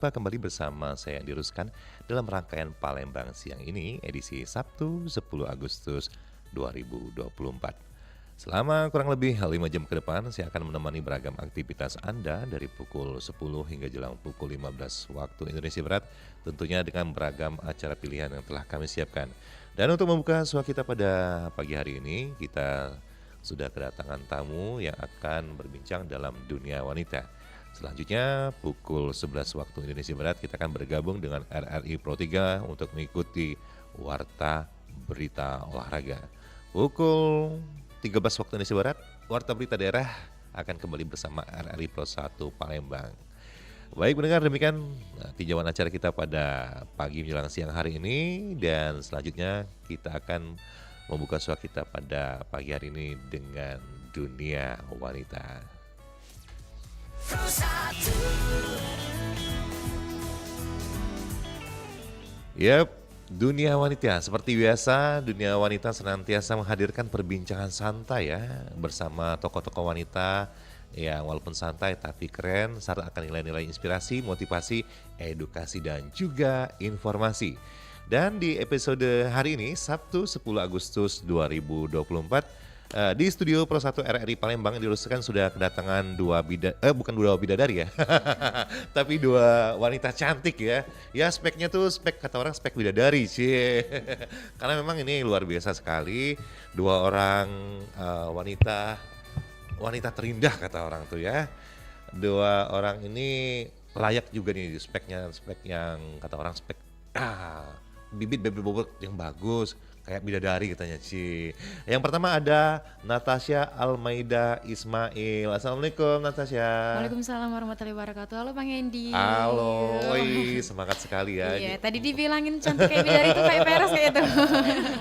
Jumpa kembali bersama saya Andi Ruskan dalam rangkaian Palembang siang ini edisi Sabtu 10 Agustus 2024. Selama kurang lebih 5 jam ke depan saya akan menemani beragam aktivitas Anda dari pukul 10 hingga jelang pukul 15 waktu Indonesia Barat, tentunya dengan beragam acara pilihan yang telah kami siapkan. Dan untuk membuka suara kita pada pagi hari ini, kita sudah kedatangan tamu yang akan berbincang dalam dunia wanita. Selanjutnya pukul 11 waktu Indonesia Barat kita akan bergabung dengan RRI Pro 3 untuk mengikuti Warta Berita Olahraga. Pukul 13 waktu Indonesia Barat, Warta Berita Daerah akan kembali bersama RRI Pro 1 Palembang. Baik mendengar, demikian tinjauan acara kita pada pagi menjelang siang hari ini, dan selanjutnya kita akan membuka suara kita pada pagi hari ini dengan dunia wanita. Yap, dunia wanita. Seperti biasa, dunia wanita senantiasa menghadirkan perbincangan santai ya bersama tokoh-tokoh wanita yang walaupun santai tapi keren, serta akan nilai-nilai inspirasi, motivasi, edukasi dan juga informasi. Dan di episode hari ini, Sabtu 10 Agustus 2024, di studio Pro 1 RRI Palembang diluluskan sudah kedatangan bukan dua bidadari ya, tapi dua wanita cantik ya. Ya speknya tuh spek kata orang spek bidadari sih, karena memang ini luar biasa sekali. Dua orang wanita terindah kata orang tuh ya. Dua orang ini layak juga nih speknya, spek yang kata orang spek bibit bobot yang bagus kayak bidadari katanya Ci. Yang pertama ada Natasha Almaida Ismail. Assalamualaikum Natasha. Waalaikumsalam warahmatullahi wabarakatuh. Halo Bang Hendy. Halo, semangat sekali ya. Iya, tadi dibilangin cantik kayak bidadari itu kayak peres kayak itu.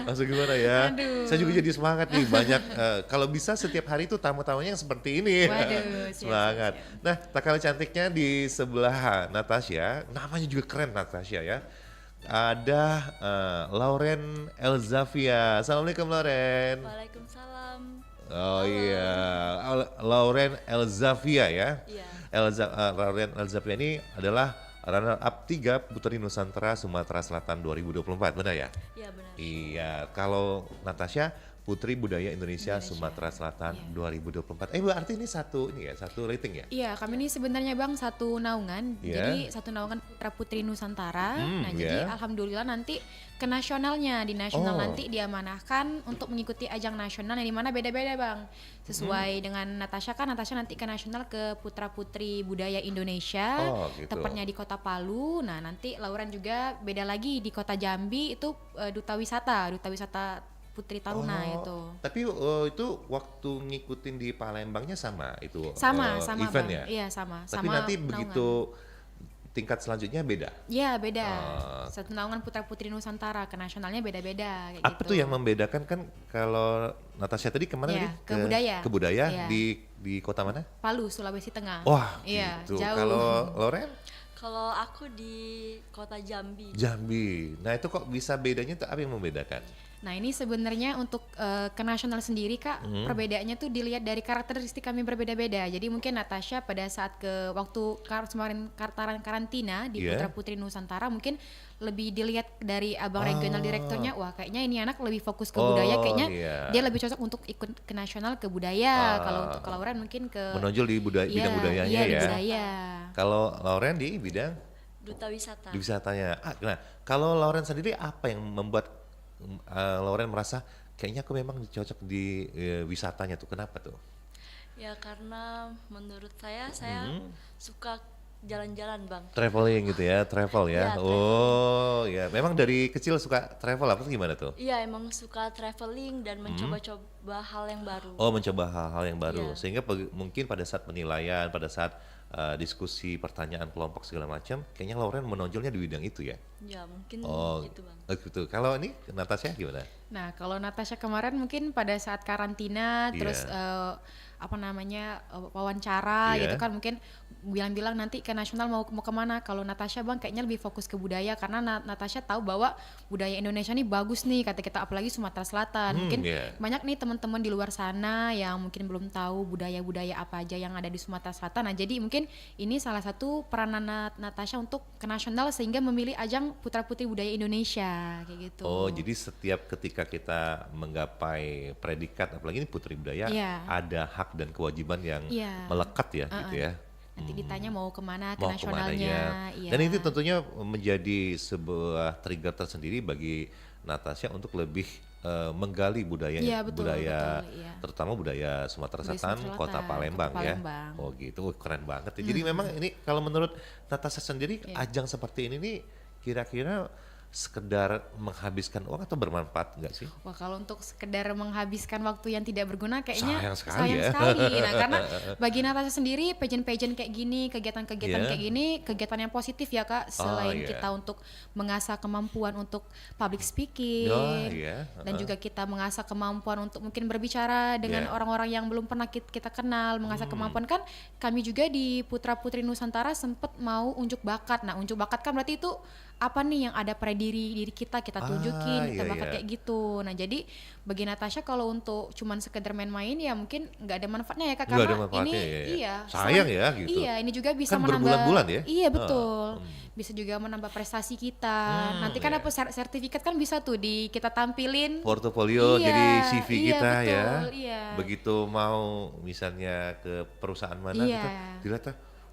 Langsung gimana ya? Aduh. Saya juga jadi semangat nih, banyak kalau bisa setiap hari itu tamu-tamunya yang seperti ini. Waduh, Semangat. siap. Nah, tak kalah cantiknya di sebelah Natasha, namanya juga keren Natasha ya. Ada Lauren Elzavia. Assalamualaikum Lauren. Waalaikumsalam. Oh Halo. iya, Lauren Elzavia ya. Iya. Lauren Elzavia ini adalah runner up 3 Putri Nusantara Sumatera Selatan 2024, benar ya? Iya benar. Iya, kalau Natasha Putri Budaya Indonesia Sumatera Selatan 2024. Berarti ini satu rating ya? Iya, kami ini sebenarnya Bang satu naungan. Iya. Jadi satu naungan Putra Putri Nusantara. Nah, iya. jadi alhamdulillah nanti ke nasionalnya, di nasional Oh. nanti diamanahkan untuk mengikuti ajang nasional yang dimana beda-beda Bang. Sesuai dengan Natasha kan, Natasha nanti ke nasional ke Putra Putri Budaya Indonesia. Oh, gitu. Tepatnya di Kota Palu. Nah, nanti Lauren juga beda lagi di Kota Jambi, itu Duta Wisata Putri Taruna itu. Tapi itu waktu ngikutin di Palembangnya sama itu Sama event Bang. ya? Iya, sama. Tapi sama nanti naungan. begitu tingkat selanjutnya beda. Iya, beda. Oh. Satu naungan Putra Putri Nusantara ke nasionalnya beda-beda kayak Apa gitu. tuh yang membedakan kan kalau Natasha tadi kemana Iya, tadi? ke budaya. Ke budaya Iya. di kota mana? Palu, Sulawesi Tengah. Wah, iya, gitu. jauh. Kalau Loren? Kalau aku di kota Jambi. Jambi. Nah itu kok bisa bedanya tuh apa yang membedakan? Nah, ini sebenarnya untuk ke nasional sendiri Kak, perbedaannya tuh dilihat dari karakteristik kami berbeda-beda. Jadi mungkin Natasha pada saat waktu kemarin karantina di Iya. Putra Putri Nusantara mungkin lebih dilihat dari abang regional direkturnya, wah kayaknya ini anak lebih fokus ke budaya, kayaknya iya. dia lebih cocok untuk ikut ke nasional ke budaya. Kalau untuk Lauren mungkin ke Menonjol di bidang budayanya iya, di ya. budaya. Kalau Lauren di bidang Duta wisata. di wisatanya. Nah, kalau Lauren sendiri apa yang membuat Lauren merasa kayaknya aku memang cocok di wisatanya tuh? Kenapa tuh? Ya karena menurut saya suka jalan-jalan Bang. Traveling gitu ya, travel ya. Iya, Oh, ya. Memang dari kecil suka travel apa tuh gimana tuh? Iya emang suka traveling dan mencoba-coba hal yang baru. Oh, mencoba hal-hal yang baru. Iya. Sehingga mungkin pada saat penilaian, pada saat diskusi pertanyaan kelompok segala macam, kayaknya Lauren menonjolnya di bidang itu ya. Ya mungkin Oh, gitu Bang. gitu. Kalau ini Natasha gimana? Nah, kalau Natasha kemarin mungkin pada saat karantina, terus Iya. apa namanya wawancara gitu Iya. kan, mungkin bilang-bilang nanti ke nasional mau kemana. Kalau Natasha bang kayaknya lebih fokus ke budaya karena Natasha tahu bahwa budaya Indonesia ini bagus nih kata kita, apalagi Sumatera Selatan. Mungkin Iya. banyak nih teman-teman di luar sana yang mungkin belum tahu budaya-budaya apa aja yang ada di Sumatera Selatan. Nah, jadi mungkin ini salah satu peranan Natasha untuk ke nasional sehingga memilih ajang Putra Putri Budaya Indonesia kayak gitu. Oh, jadi setiap ketika kita menggapai predikat, apalagi ini putri budaya, Iya. ada hak dan kewajiban yang Iya. melekat ya, gitu ya. Nanti ditanya mau kemana ke Mau nasionalnya. kemananya. Iya. Dan itu tentunya menjadi sebuah trigger tersendiri bagi Natasha untuk lebih menggali budaya Iya, betul, budaya betul, iya. terutama budaya Sumatera Budaya Selatan, Sumatera Kota Selatan, Palembang Kota ya. Palembang. Oh gitu, wah, keren banget ya. Jadi memang ini kalau menurut Natasha sendiri Iya. ajang seperti ini nih kira-kira sekedar menghabiskan uang atau bermanfaat enggak sih? Wah, kalau untuk sekedar menghabiskan waktu yang tidak berguna kayaknya Sayang sekali ya. sekali. Nah, karena bagi Natasha sendiri pageant-pageant kayak gini, kegiatan-kegiatan Iya. kayak gini, kegiatan yang positif ya Kak, selain iya. kita untuk mengasah kemampuan untuk public speaking. Oh, iya. Dan juga kita mengasah kemampuan untuk mungkin berbicara dengan Iya. orang-orang yang belum pernah kita kenal, mengasah kemampuan kan kami juga di Putra Putri Nusantara sempat mau unjuk bakat. Nah, unjuk bakat kan berarti itu apa nih yang ada pada diri kita tunjukin, kita iya, bakat iya. kayak gitu. Nah, jadi bagi Natasha kalau untuk cuman sekedar main-main ya mungkin nggak ada manfaatnya ya Kak, Nggak ada karena manfaatnya, ini iya. iya Sayang selain- ya, gitu. Iya, ini juga bisa Kan menambah berbulan-bulan ya? Iya, betul. Bisa juga menambah prestasi kita. Nanti kan iya. apa sertifikat kan bisa tuh kita tampilin. Portofolio Iya, jadi CV iya, kita ya. betul, iya. Begitu mau misalnya ke perusahaan mana Iya. kita dilihat,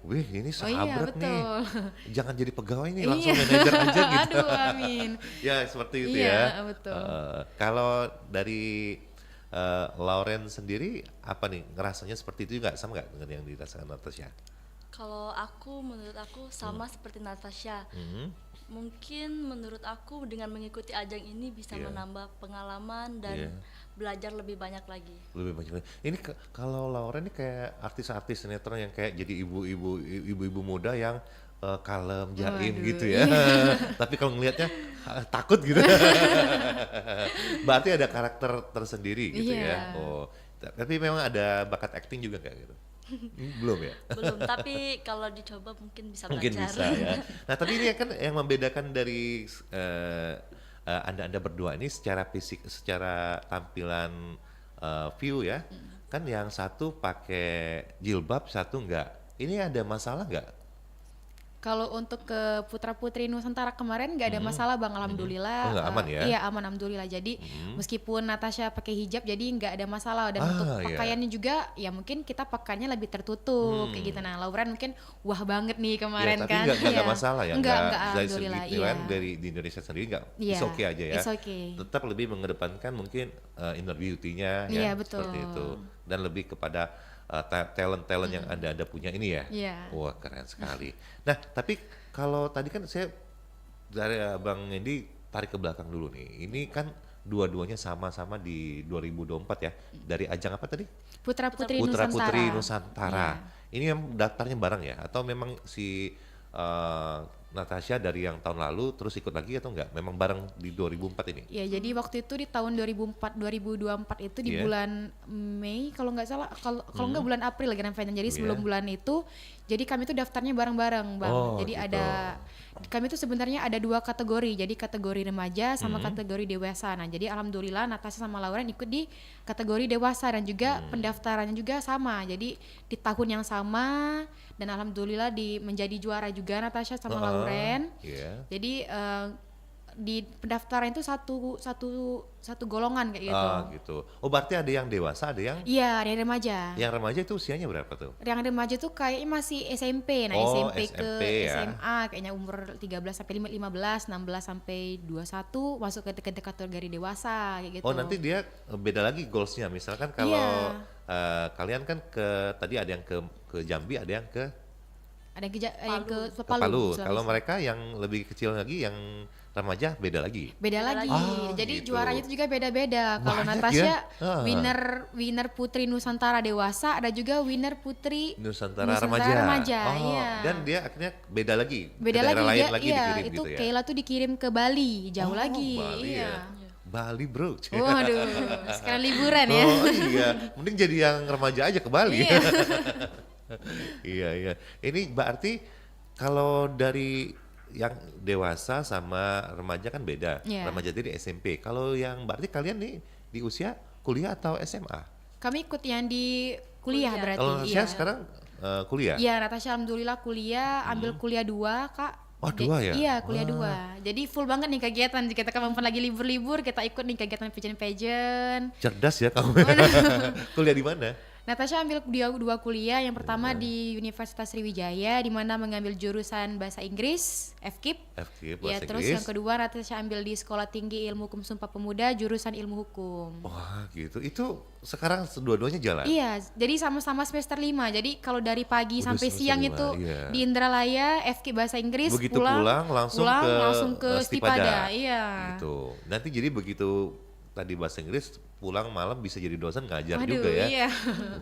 wih ini Oh iya, sahabat nih. betul. Jangan jadi pegawai nih, Iya. langsung manajer aja gitu. Aduh, amin. Ya seperti itu Iya, ya. betul. Kalau dari Lauren sendiri apa nih ngerasanya seperti itu juga sama nggak dengan yang dirasakan Natasha? Kalau aku, menurut aku sama seperti Natasha. Hmm. Mungkin menurut aku dengan mengikuti ajang ini bisa Iya. menambah pengalaman dan Iya. belajar lebih banyak lagi. Lebih banyak lagi. Ini kalau Lauren ini kayak artis-artis sinetron yang kayak jadi ibu-ibu muda yang kalem, jaim Waduh, gitu ya. Tapi kalau ngelihatnya takut gitu. Berarti ada karakter tersendiri gitu ya. Iya. Oh, tapi memang ada bakat acting juga nggak gitu? Belum ya? Belum, tapi kalau dicoba mungkin bisa Mungkin bisa belajar. ya. Nah tapi ini kan yang membedakan dari anda berdua ini secara fisik, secara tampilan view ya, kan yang satu pakai jilbab, satu enggak. Ini ada masalah nggak? Kalau untuk ke Putra Putri Nusantara kemarin nggak ada masalah Bang, alhamdulillah. Oh, nggak aman ya? Iya, aman alhamdulillah. Jadi meskipun Natasha pakai hijab jadi nggak ada masalah, dan untuk iya. pakaiannya juga ya mungkin kita pakainya lebih tertutup kayak gitu. Nah, Lauren mungkin wah banget nih kemarin Ya, tapi kan. nggak Iya. masalah ya, Enggak dari alhamdulillah. segi Iya. dari di Indonesia sendiri nggak, Iya, it's okay aja ya. it's okay. Tetap lebih mengedepankan mungkin inner beauty-nya ya, Iya, betul. seperti itu, dan lebih kepada talent yang anda punya ini ya. Iya. Wah keren sekali. Nah tapi kalau tadi kan saya dari Bang Endi tarik ke belakang dulu nih. Ini kan dua-duanya sama-sama di 2024 ya. Dari ajang apa tadi? Putra Putri Putra Nusantara. Putri Nusantara. Iya. Ini yang daftarnya bareng ya? Atau memang si Natasha dari yang tahun lalu terus ikut lagi atau enggak? Memang bareng di 2004 ini? Ya, jadi waktu itu di tahun 2024 itu di Iya. bulan Mei kalau nggak salah, kalau nggak bulan April Grand Final. Jadi sebelum Iya. bulan itu, jadi kami tuh daftarnya bareng-bareng Bang. Oh, Jadi gitu. kami tuh sebenarnya ada 2 kategori. Jadi kategori remaja sama kategori dewasa. Nah, jadi alhamdulillah Natasha sama Lauren ikut di kategori dewasa, dan juga pendaftarannya juga sama. Jadi di tahun yang sama, dan alhamdulillah menjadi juara juga Natasha sama Lauren. Iya. Jadi di pendaftaran itu satu golongan kayak gitu. Ah gitu. Oh berarti ada yang dewasa, ada yang Iya, dari remaja. yang remaja itu usianya berapa tuh? Yang remaja tuh kayaknya masih SMP. Nah, Oh, SMP ke SMP ya. SMA kayaknya umur 13 sampai 15, 16 sampai 21 masuk ke kategori dewasa kayak gitu. Oh nanti dia beda lagi goalsnya. Misalkan kalau kalian kan tadi ada yang ke Jambi, ada yang ke ada yang ke Palu. Sulawesi. Kalau mereka yang lebih kecil lagi, yang remaja beda lagi. Beda Beda lagi. lagi. Ah, Jadi gitu. juaranya itu juga beda-beda. Kalau Banyak Natasha ya? Ah. winner putri Nusantara dewasa, ada juga winner putri Nusantara remaja. Oh, Iya. dan dia akhirnya beda lagi. Beda ke daerah lagi lain dia, lagi iya, dikirim itu gitu ya. Kayla tuh dikirim ke Bali, jauh Oh, lagi. Bali Iya. ya. Bali bro. Waduh, sekarang liburan ya. Oh iya, mending jadi yang remaja aja ke Bali. Iya. Iya iya. Ini berarti kalau dari yang dewasa sama remaja kan beda. Iya. Remaja jadi SMP. Kalau yang berarti kalian nih di usia kuliah atau SMA? Kami ikut yang di kuliah Kuliah. berarti. Kalau Iya. Natasha sekarang kuliah. Iya, Natasha alhamdulillah kuliah, ambil kuliah 2, Kak. Oh, 2 ya? Iya, kuliah Wah. 2. Jadi full banget nih kegiatan. Jika kita kapan lagi libur-libur, kita ikut nih kegiatan pageant. Cerdas ya kamu. Kuliah di mana? Natasha ambil dua kuliah. Yang pertama di Universitas Sriwijaya, di mana mengambil jurusan bahasa Inggris, FKIP. FK Ya, bahasa terus Inggris. yang kedua Natasha ambil di Sekolah Tinggi Ilmu Hukum Sumpah Pemuda, jurusan Ilmu Hukum. Wah gitu. Itu sekarang dua-duanya jalan. Iya, jadi sama-sama semester 5. Jadi kalau dari pagi Udah sampai semester siang 5, itu iya. di Indralaya, FK bahasa Inggris, Begitu pulang langsung ke Stipada. Stipada. Iya. Gitu. Nanti jadi begitu tadi bahasa Inggris pulang malam bisa jadi dosen ngajar Waduh, juga ya. iya.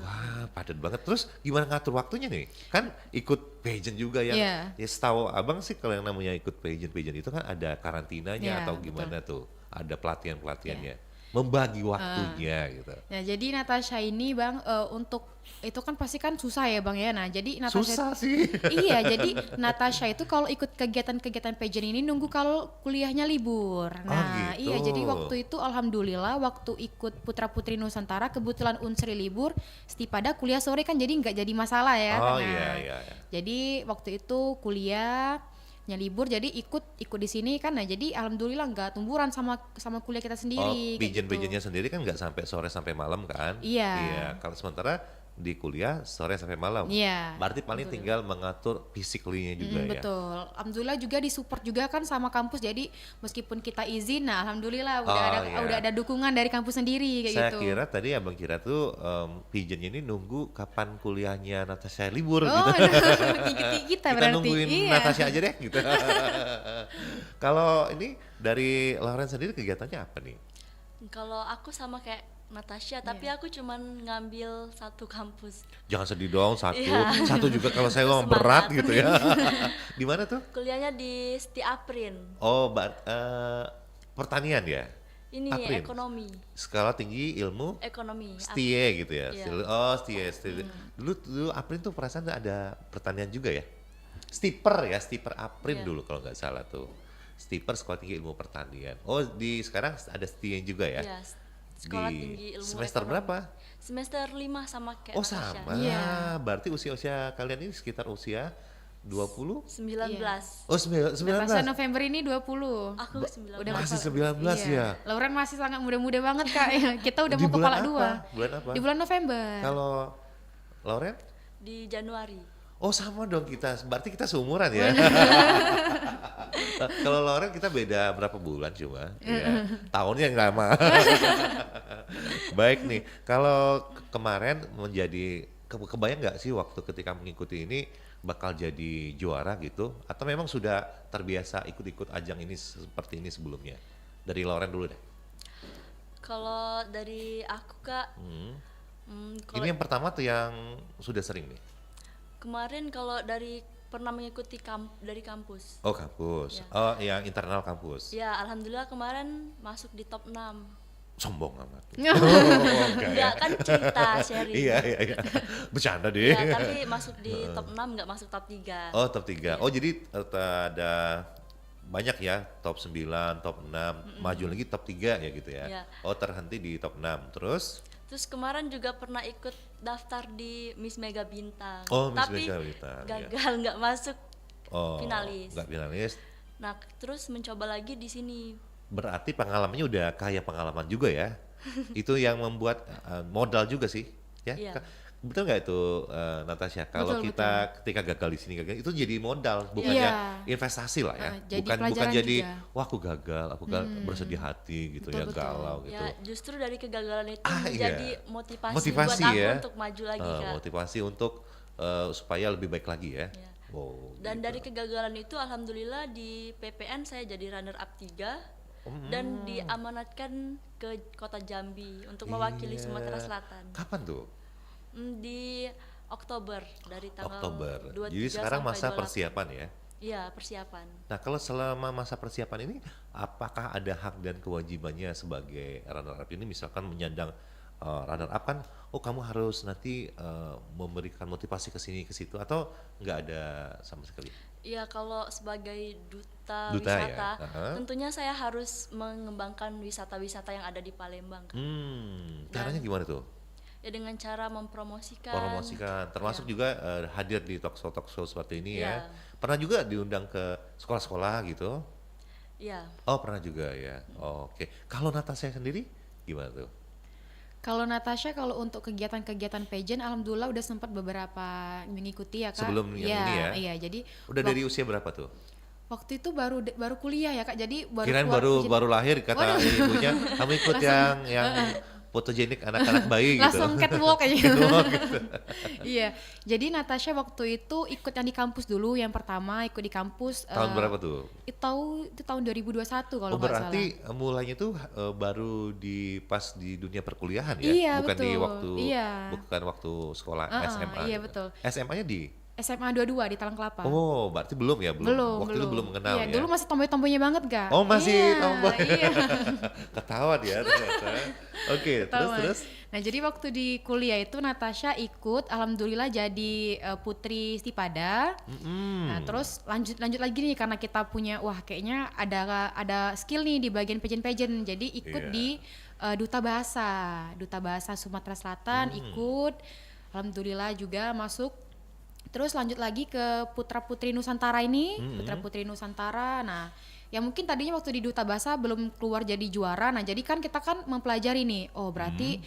Wah, padat banget. Terus gimana ngatur waktunya nih? Kan ikut pageant juga yang Iya. ya setahu Abang sih kalau yang namanya ikut pageant itu kan ada karantinanya Iya, atau gimana tuh? Ada pelatihan-pelatihannya. Membagi waktunya gitu. Nah, jadi Natasha ini Bang untuk itu kan pasti kan susah ya Bang ya. Nah, jadi Natasha Susah sih. Iya, jadi Natasha itu kalau ikut kegiatan-kegiatan pageant ini nunggu kalau kuliahnya libur. Nah, gitu. iya jadi waktu itu alhamdulillah waktu ikut Putra Putri Nusantara kebetulan Unsri libur, Stipada kuliah sore kan jadi nggak jadi masalah ya. Oh Nah, iya iya. jadi waktu itu kuliahnya libur jadi ikut di sini kan. Nah, jadi alhamdulillah nggak tumburan sama kuliah kita Oh, sendiri. kayak gitu. pageant-pageantnya sendiri kan nggak sampai sore sampai malam kan? Iya. Iya, kalau sementara di kuliah sore sampai malam. Iya. Berarti paling tinggal mengatur physically-nya juga ya. Betul. Alhamdulillah juga disupport juga kan sama kampus. Jadi meskipun kita izin, nah alhamdulillah iya. udah ada dukungan dari kampus sendiri kayak Saya gitu. kira tadi Abang kira tuh pageant ini nunggu kapan kuliahnya Natasha libur Oh, gitu. kita Kita berarti. nungguin Iya. Natasha aja deh gitu. Kalau ini dari Lauren sendiri kegiatannya apa nih? Kalau aku sama kayak Natasha, tapi aku cuman ngambil satu kampus. Jangan sedih dong, satu. Iya. Satu juga kalau saya ngomong berat gitu ya. Di mana tuh? Kuliahnya di Aprin. Oh, pertanian ya? Ini Aprin. ekonomi. Skala tinggi ilmu Ekonomi. STIE gitu ya. Iya. Oh, STIE. Dulu Aprin tuh perasaan ada pertanian juga ya. Stiper Aprin Iya. dulu kalau nggak salah tuh. Stiper Sekolah Tinggi Ilmu Pertanian. Oh, sekarang ada STIE juga ya. Iya, Sekolah Di Tinggi Ilmu semester Ekonomi. berapa? Semester 5 sama kayak Oh, Natasha. sama. Iya. Berarti usia kalian ini sekitar usia 20? 19. Oh, 19. Natasha November ini 20. Aku 19. Udah Masih kepala- 19 ya? Lauren masih sangat muda-muda banget Kak. Kita udah Di mau bulan kepala apa? 2. Bulan apa? Di bulan November. Kalau Lauren? Di Januari. Oh, sama dong kita. Berarti kita seumuran ya. Kalau Lauren kita beda berapa bulan cuma. Ya. Tahunnya yang lama. Baik nih. Kalau kemarin menjadi kebayang nggak sih waktu ketika mengikuti ini bakal jadi juara gitu? Atau memang sudah terbiasa ikut-ikut ajang ini seperti ini sebelumnya? Dari Lauren dulu deh. Kalau dari aku Kak, kalau Ini yang pertama tuh yang sudah sering nih. kemarin kalau dari pernah mengikuti dari kampus. Oh, kampus. Ya. Oh, yang internal kampus. Ya, alhamdulillah kemarin masuk di top 6. Sombong amat. Iya. Oh, enggak ya. Enggak kan cerita sharing. Iya. Bercanda deh. Ya, tapi masuk di top 6 enggak masuk top 3. Oh, top 3. Oh, jadi ada banyak ya, top 9, top 6, maju lagi top 3 ya gitu ya. Iya. Oh, terhenti di top 6. Terus Terus kemarin juga pernah ikut daftar di Miss Mega Bintang. Oh, Miss tapi Mega Bintang, ya. gagal nggak masuk. oh, Finalis. enggak finalis. Nah, terus mencoba lagi di sini. Berarti pengalamannya udah kayak pengalaman juga ya. Itu yang membuat modal juga sih, ya. Iya. Betul nggak itu Natasha? Kalau Betul, kita ketika gagal di sini itu jadi modal, bukannya Iya. investasi lah ya. Jadi bukan pelajaran jadi juga. wah aku gagal bersedih hati gitu Betul, ya, betul. galau gitu. Ya, justru dari kegagalan itu Ah, menjadi iya. motivasi Motivasi buat aku ya. untuk maju lagi, Kak. Motivasi untuk supaya lebih baik lagi ya. Iya. Oh, Dan gitu. dari kegagalan itu alhamdulillah di PPN saya jadi runner up 3 dan diamanatkan ke kota Jambi untuk mewakili Iya. Sumatera Selatan. Kapan tuh? Di Oktober dari tanggal Oktober. 23 Jadi sekarang sampai masa 28. persiapan ya. Iya, persiapan. Nah, kalau selama masa persiapan ini, apakah ada hak dan kewajibannya sebagai runner up ini? Misalkan menyandang runner up kan, oh kamu harus nanti memberikan motivasi ke sini ke situ, atau nggak ada sama sekali? Iya, kalau sebagai duta, Duta ya? wisata, Aha. tentunya saya harus mengembangkan wisata-wisata yang ada di Palembang, Kak. Caranya gimana tuh? Ya dengan cara mempromosikan. Promosikan, termasuk juga hadir di talk show seperti ini ya. Iya. Pernah juga diundang ke sekolah-sekolah gitu? Iya. Oh pernah juga ya. Oke. Kalau Natasha sendiri gimana tuh? Kalau Natasha, kalau untuk kegiatan-kegiatan pageant, alhamdulillah udah sempat beberapa mengikuti ya Kak. Sebelum yang Iya, ini ya? Iya, jadi Udah dari usia berapa tuh? waktu itu baru kuliah ya Kak. Jadi baru Kirain keluar pageant. baru lahir kata ibunya, kamu ikut yang fotogenik anak-anak bayi gitu. Langsung catwalk aja. Catwalk gitu. Iya, jadi Natasha waktu itu ikut yang di kampus dulu, yang pertama ikut di kampus. Tahun berapa tuh? Itu tahun 2021 kalau Oh nggak salah. berarti mulainya tuh baru pas di dunia perkuliahan ya? Iya, bukan di betul. waktu Iya. bukan waktu sekolah SMA. Iya, gitu. betul. SMA-nya di? SMA 22 di Talang Kelapa. Oh, berarti belum ya? Waktu itu belum mengenal Iya, ya? dulu masih tomboy-tomboynya banget Kak. Oh, masih Iya, tomboy. Iya. Ketahuan ya ternyata. Oke, Ketahuan. terus? Nah, jadi waktu di kuliah itu Natasha ikut, alhamdulillah jadi putri Stipada. Nah, terus lanjut lagi nih karena kita punya kayaknya ada skill nih di bagian pageant. Jadi ikut Iya. di Duta Bahasa Sumatera Selatan ikut. Alhamdulillah juga masuk. Terus lanjut lagi ke Putra Putri Nusantara ini, Putra Putri Nusantara. Nah, ya mungkin tadinya waktu di Duta Bahasa belum keluar jadi juara. Nah, jadi kan kita kan mempelajari nih, oh berarti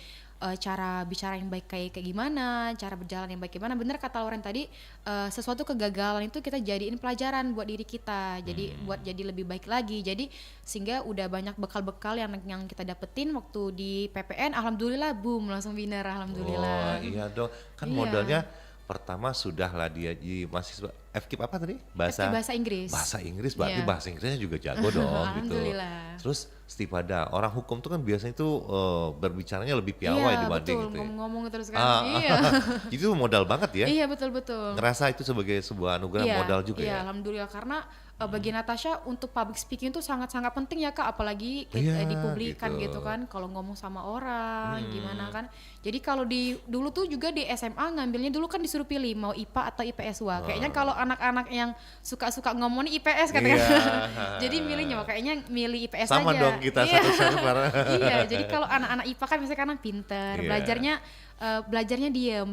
cara bicara yang baik kayak gimana, cara berjalan yang baik gimana. Bener kata Lauren tadi, sesuatu kegagalan itu kita jadiin pelajaran buat diri kita. Jadi buat jadi lebih baik lagi. Jadi sehingga udah banyak bekal-bekal yang kita dapetin waktu di PPN. Alhamdulillah boom, langsung winner alhamdulillah. Oh iya dong, kan Iya. modalnya pertama sudahlah dia di mahasiswa FKIP apa tadi? FKIP bahasa Inggris. Bahasa Inggris berarti Iya. bahasa Inggrisnya juga jago dong gitu. Alhamdulillah. Terus Stipada, orang hukum tuh kan biasanya tuh berbicaranya lebih piawai Iya, dibanding betul, gitu ya. ngomong-ngomong terus kan. Ah, Iya. Itu modal banget ya. Iya, betul. Ngerasa itu sebagai sebuah anugerah modal juga iya, ya. alhamdulillah karena bagi Natasha untuk public speaking itu sangat-sangat penting ya Kak, apalagi Iya, dipublikkan gitu. gitu kan, kalau ngomong sama orang gimana kan. Jadi kalau dulu tuh juga di SMA ngambilnya dulu kan disuruh pilih mau IPA atau IPS. Wah, kayaknya kalau anak-anak yang suka ngomong nih IPS katanya. Iya. Jadi milihnya kayaknya milih IPS Sama aja. dong kita Iya. satu server. Iya, jadi kalau anak-anak IPA kan biasanya karena pinter, Iya. belajarnya diem,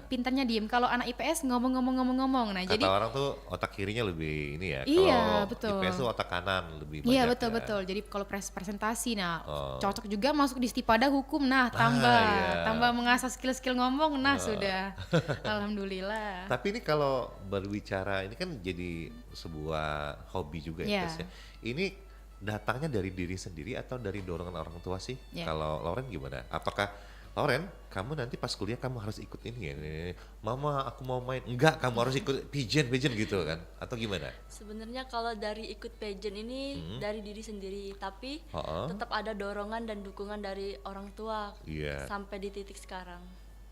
pinternya diem. Kalau anak IPS ngomong. Nah, Kata jadi orang tuh otak kirinya lebih ini ya. Iya, Kalau betul. IPS tuh otak kanan lebih banyak. iya ya. betul. Jadi kalau presentasi, nah Oh. cocok juga masuk di Stipada hukum. Nah, iya. tambah mengasah skill-skill ngomong. Nah, sudah. Alhamdulillah. Tapi ini kalau berbicara ini kan jadi sebuah hobi juga ya, Iya. Tess, ya. Ini datangnya dari diri sendiri atau dari dorongan orang tua sih? Iya. Kalau Lauren gimana? Apakah Lauren, kamu nanti pas kuliah kamu harus ikut ini ya? Mama, aku mau main. Enggak, kamu harus ikut pageant gitu kan? Atau gimana? Sebenarnya kalau dari ikut pageant ini dari diri sendiri, tapi Heeh. tetap ada dorongan dan dukungan dari orang tua Iya. sampai di titik sekarang.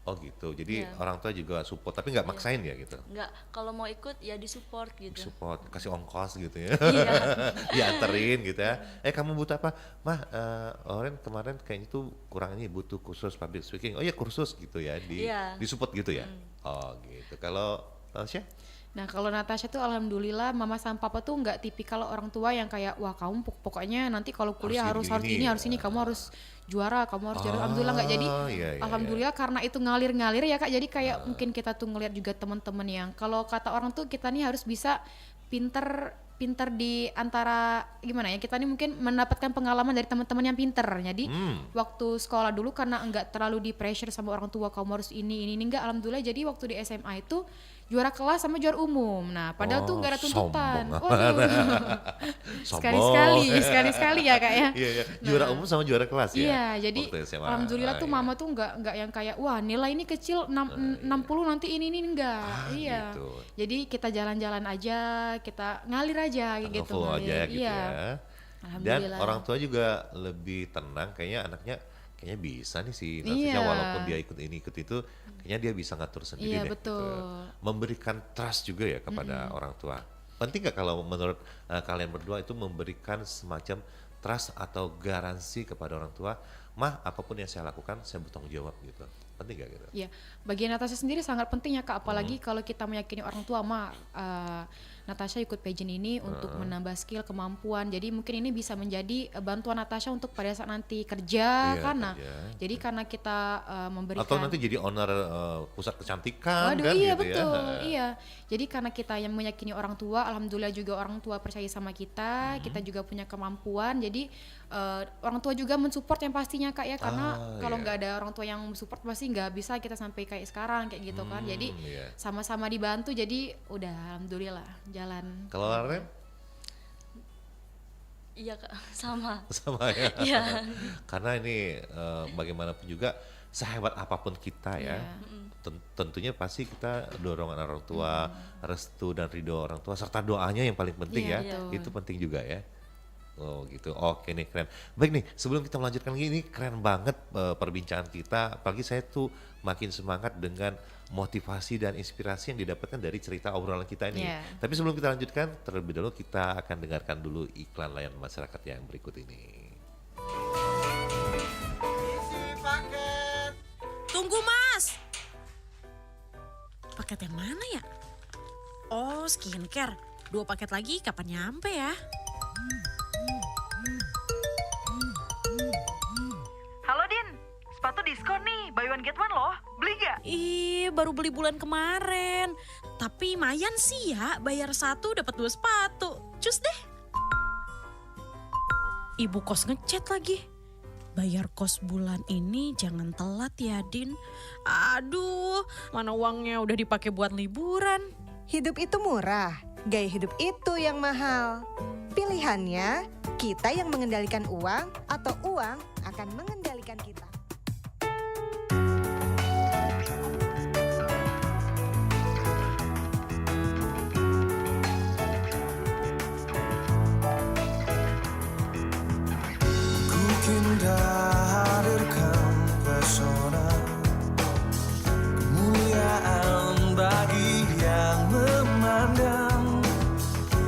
Oh gitu. Jadi Iya. orang tua juga support, tapi nggak maksain ya gitu. Enggak, kalau mau ikut ya disupport gitu. Support, kasih ongkos gitu ya. Iya. Dianterin gitu ya. Kamu butuh apa? Mah, Lauren kemarin kayaknya tuh kurang ini butuh kursus public speaking. Oh iya kursus gitu ya, Iya. disupport gitu ya. Oh gitu. Kalau Tasya? Nah, kalau Natasha tuh alhamdulillah mama sama papa tuh nggak tipikal orang tua yang kayak wah kamu pokoknya nanti kalau kuliah harus gini, ini kamu harus juara, kamu harus juara. Alhamdulillah nggak jadi. Iya. Alhamdulillah karena itu ngalir ya Kak. Jadi kayak mungkin kita tuh ngeliat juga teman-teman yang kalau kata orang tuh kita nih harus bisa pinter di antara gimana ya, kita nih mungkin mendapatkan pengalaman dari teman-teman yang pinter. Jadi waktu sekolah dulu karena enggak terlalu di pressure sama orang tua kamu harus ini enggak, alhamdulillah jadi waktu di SMA itu juara kelas sama juara umum. Nah, padahal tuh enggak ada tuntutan. sombong. Waduh. Sombong. Sekali-sekali ya Kak ya. Iya, iya. Juara umum sama juara kelas ya? Iya, jadi Waktu SMA. alhamdulillah tuh Iya. mama tuh nggak yang kayak wah nilai ini kecil 60 nanti ini enggak. Iya. Gitu. Jadi kita jalan-jalan aja, kita ngalir aja kayak gitu. Ngeflow aja ngalir. gitu Iya. ya. Dan Alhamdulillah. orang tua juga lebih tenang, kayaknya anaknya kayaknya bisa nih si Natasha Iya. walaupun dia ikut ini ikut itu, kayaknya dia bisa ngatur sendiri Iya, deh. betul. Gitu. Memberikan trust juga ya kepada orang tua. Penting nggak kalau menurut kalian berdua itu memberikan semacam trust atau garansi kepada orang tua, mah apapun yang saya lakukan saya bertanggung jawab gitu. Penting nggak gitu? Iya, bagi Natasha sendiri sangat penting ya Kak, apalagi kalau kita meyakini orang tua Natasha ikut pageant ini untuk menambah skill, kemampuan. Jadi mungkin ini bisa menjadi bantuan Natasha untuk pada saat nanti kerja Iya, karena kerja. jadi karena kita memberikan Atau nanti jadi owner pusat kecantikan Waduh, kan iya gitu betul, ya. iya. Jadi karena kita yang meyakini orang tua, alhamdulillah juga orang tua percaya sama kita juga punya kemampuan. Jadi orang tua juga mensupport yang pastinya Kak ya, karena kalau iya. nggak ada orang tua yang support pasti nggak bisa kita sampai kayak sekarang kayak gitu kan. Jadi Iya. sama-sama dibantu, jadi udah alhamdulillah jalan. Kalau Ren Iya Kak, sama. sama ya. Iya. Karena ini bagaimanapun juga sehebat apapun kita ya, tentunya pasti kita dorongan orang tua, restu dan ridho orang tua serta doanya yang paling penting Iya, ya. betul. Itu penting juga ya. Oh gitu, oke nih keren. Baik nih, sebelum kita melanjutkan ini keren banget perbincangan kita. Apalagi saya tuh makin semangat dengan motivasi dan inspirasi yang didapatkan dari cerita obrolan kita ini. Iya. Tapi sebelum kita lanjutkan, terlebih dahulu kita akan dengarkan dulu iklan layanan masyarakat yang berikut ini. Tunggu mas. Paket yang mana ya? Oh skincare. 2 paket lagi kapan nyampe ya? Halo Din, sepatu diskon nih, buy one get one loh, beli gak? Ih baru beli bulan kemarin. Tapi mayan sih ya bayar 1 dapat 2 sepatu. Cus deh. Ibu kos ngechat lagi. Bayar kos bulan ini jangan telat ya Din. Aduh mana uangnya udah dipakai buat liburan. Hidup itu murah, gaya hidup itu yang mahal. Pilihannya, kita yang mengendalikan uang atau uang akan mengendalikan kita. Ku hadirkan pesona kemuliaan bagi yang memandang,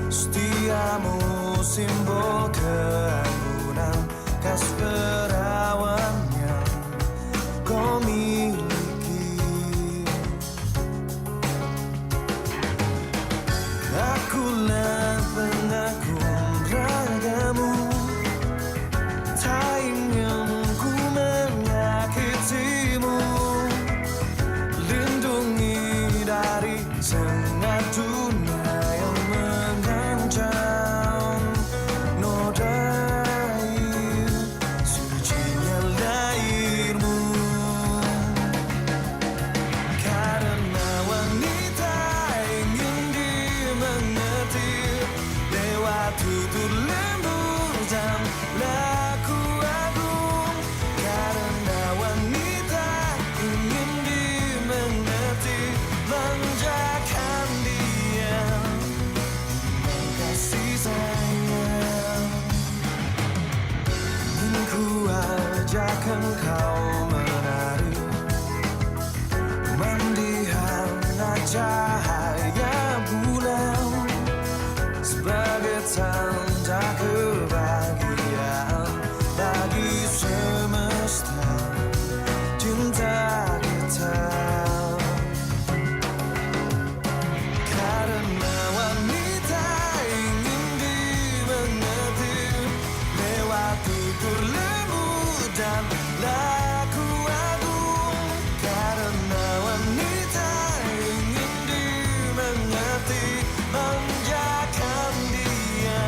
setiamu simbol keanggunan, kas perawan yang kau miliki. Akulah pengagum ragamu, tak ingin ku menyakitimu, lindungi dari sengat dunia yang mengancam, nodai sucinya lahirmu. Karena wanita ingin dimengerti lewat tutur lembut dan laku agung. Karena wanita ingin dimengerti, manjakan dia dengan kasih sayang. Ingin ku ajak engkau menari mandihan cahaya bulan sebagai tanda kebahagiaan bagi semesta cinta kita. Karena wanita ingin dimengerti lewat tutur lembut dan laku agung. Karena wanita ingin dimengerti, manjakan dia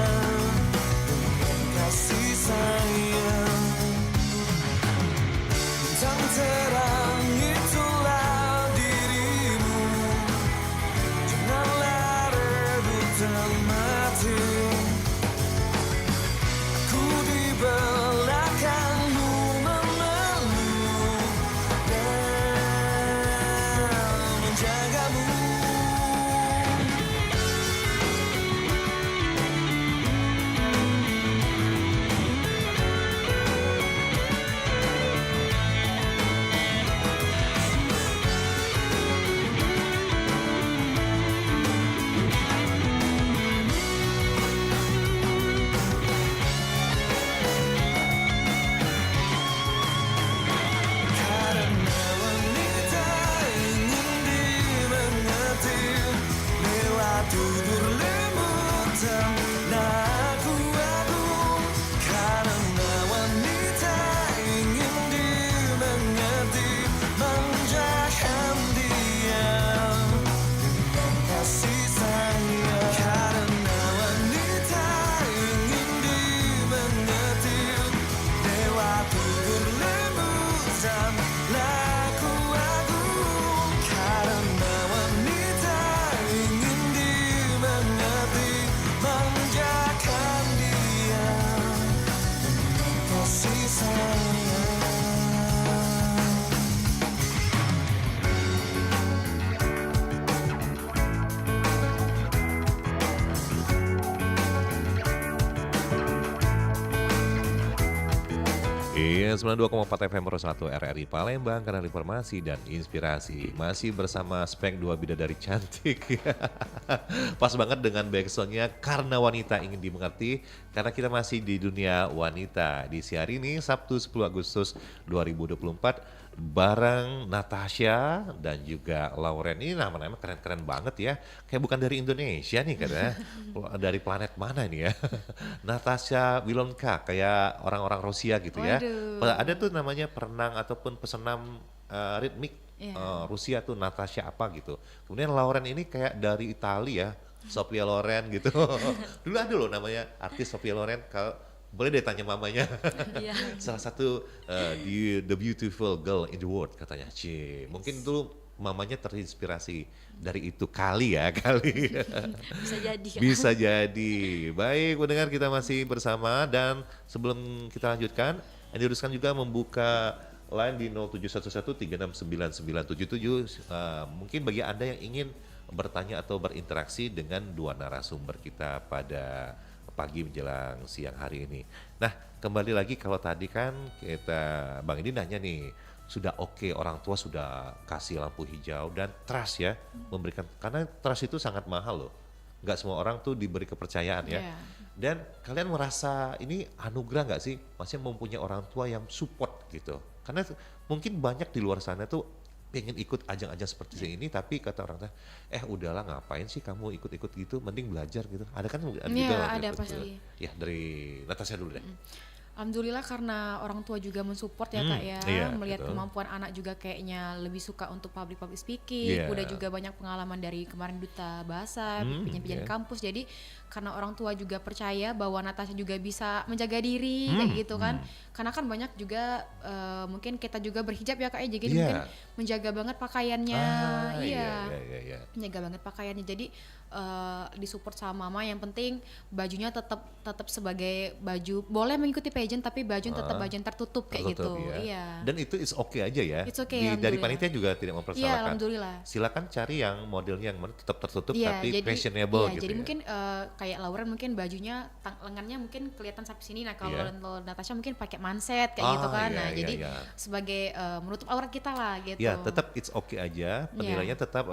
Iya, 92,4 FM Pro 1 RRI Palembang, kanal informasi dan inspirasi. Masih bersama Spek 2 Bidadari Cantik. Pas banget dengan backsoundnya Karena Wanita Ingin Dimengerti. Karena kita masih di dunia wanita. Di siang ini, Sabtu 10 Agustus 2024. Bareng Natasha dan juga Lauren. Ini nama-nama keren-keren banget ya. Kayak bukan dari Indonesia nih katanya. Dari planet mana nih ya. Natasha Wilonka, kayak orang-orang Rusia gitu ya. Waduh. Ada tuh namanya perenang ataupun pesenam ritmik Rusia tuh Natasha apa gitu. Kemudian Lauren ini kayak dari Italia ya, Sophia Loren gitu. Dulu ada loh namanya artis Sophia Loren. Kalau boleh deh tanya mamanya. Iya. Salah satu the beautiful girl in the world katanya. Mungkin dulu mamanya terinspirasi dari itu kali ya kali. Bisa jadi. Bisa jadi. Baik, pendengar, kita masih bersama dan sebelum kita lanjutkan, Andi Ruskan juga membuka line di 0711369977. Mungkin bagi Anda yang ingin bertanya atau berinteraksi dengan dua narasumber kita pada pagi menjelang siang hari ini. Nah, kembali lagi kalau tadi kan kita Bang Edi nanya nih, sudah oke, orang tua sudah kasih lampu hijau dan trust ya, memberikan, karena trust itu sangat mahal loh. Nggak semua orang tuh diberi kepercayaan ya. Yeah. Dan kalian merasa ini anugerah nggak sih? Maksudnya mempunyai orang tua yang support gitu. Karena mungkin banyak di luar sana tuh pengen ikut ajang-ajang seperti ini, tapi kata orang tua, udahlah ngapain sih kamu ikut-ikut gitu, mending belajar gitu. Ada kan ada Iya, juga ada gitu. pasti. Ya dari Natasha dulu deh. Alhamdulillah karena orang tua juga mensupport ya Kak ya, iya, melihat betul. kemampuan anak juga kayaknya lebih suka untuk public speaking, Iya. udah juga banyak pengalaman dari kemarin duta bahasa, penyampaian iya. kampus, jadi karena orang tua juga percaya bahwa Natasha juga bisa menjaga diri kayak gitu kan, karena kan banyak juga mungkin kita juga berhijab ya Kak ya, jadi Iya. mungkin menjaga banget pakaiannya, Iya. menjaga banget pakaiannya, jadi disupport sama mama, yang penting bajunya tetap sebagai baju, boleh mengikuti pageant tapi baju tetap baju yang tertutup kayak Tertutup, gitu. ya. Iya. Dan itu is okay aja ya. It's okay, Dari alhamdulillah. panitia juga tidak Iya, mempersalahkan. alhamdulillah. Silakan cari yang modelnya yang tetap tertutup Iya, tapi jadi fashionable iya, gitu jadi ya. mungkin kayak Lauren mungkin bajunya lengannya mungkin kelihatan sampai sini. Nah, kalau Iya. Natasha mungkin pakai manset kayak gitu kan. Iya, Nah, iya, jadi iya. sebagai menutup aurat kita lah gitu. Ya, tetap it's okay aja. Penilaiannya tetap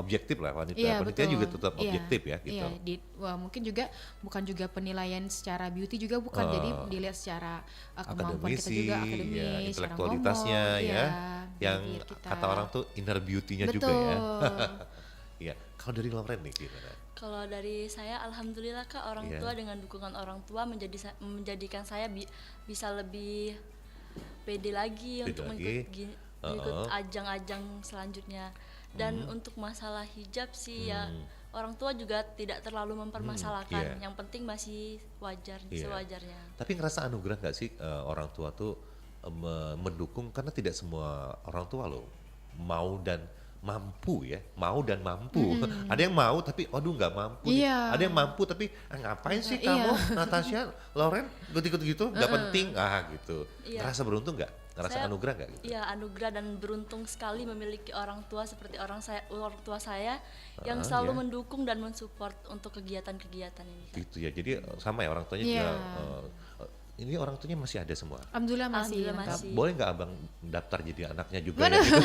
objektif lah wanita. Iya, Panitia betul. juga tetap Iya, objektif ya gitu. Iya, mungkin juga bukan juga penilaian secara beauty juga bukan, jadi dilihat secara kemampuan kita juga, Akademisi, akademis, ya, cara intelektualitasnya ngomong, ya, iya, yang bibir kita. kata orang tuh inner beauty-nya juga Betul. ya. Iya, kalau dari Lauren nih gimana? Kalau dari saya, alhamdulillah Kak, orang Iya. tua dengan dukungan orang tua menjadikan saya bisa lebih pede lagi Pede untuk lagi. mengikut ajang-ajang selanjutnya. Dan untuk masalah hijab sih ya orang tua juga tidak terlalu mempermasalahkan. iya. Yang penting masih wajar, Iya. sewajarnya. Tapi ngerasa anugerah nggak sih orang tua tuh mendukung, karena tidak semua orang tua loh mau dan mampu ya, mau dan mampu. Ada yang mau tapi waduh nggak mampu. nih. Iya. Ada yang mampu tapi ngapain sih Iya. kamu Natasha, Lauren ikut-ikut gitu, nggak penting gitu. Iya. Ngerasa beruntung nggak? Ngerasa Saya- anugerah nggak gitu? Iya, anugerah dan beruntung sekali memiliki orang tua seperti orang tua saya yang selalu iya. mendukung dan mensupport untuk kegiatan-kegiatan ini. Kak. Gitu ya. Jadi sama ya orang tuanya Iya. juga. Ini orang tuanya masih ada semua. Alhamdulillah masih. Alhamdulillah lengkap. masih. Boleh nggak abang daftar jadi anaknya juga Waduh. ya gitu.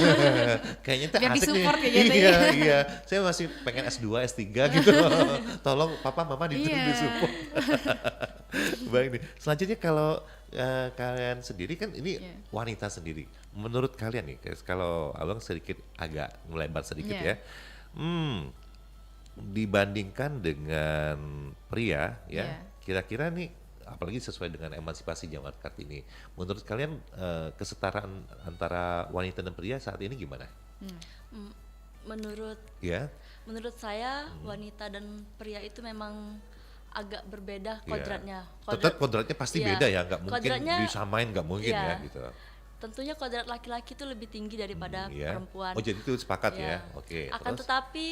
Kayaknya tuh Biar asik disupport nih. kayak gitu Iya, ya. iya. Saya masih pengen S2, S3 gitu. Tolong papa mama Iya. disupport. Baik nih. Selanjutnya kalau kalian sendiri kan ini Iya. wanita sendiri. Menurut kalian nih, kalau abang sedikit agak melebar sedikit Iya. ya. Dibandingkan dengan pria ya, Iya. kira-kira nih apalagi sesuai dengan emansipasi zaman Kartini. Menurut kalian kesetaraan antara wanita dan pria saat ini gimana? Mm, Menurut Ya, menurut saya wanita dan pria itu memang agak berbeda Iya. kodratnya. tetap kodratnya pasti iya. beda ya, nggak mungkin Kodratnya- disamain, nggak mungkin iya. ya gitu. Tentunya kodrat laki-laki itu lebih tinggi daripada Ya. perempuan. Oh jadi itu sepakat ya, Iya. oke. Akan Terus? tetapi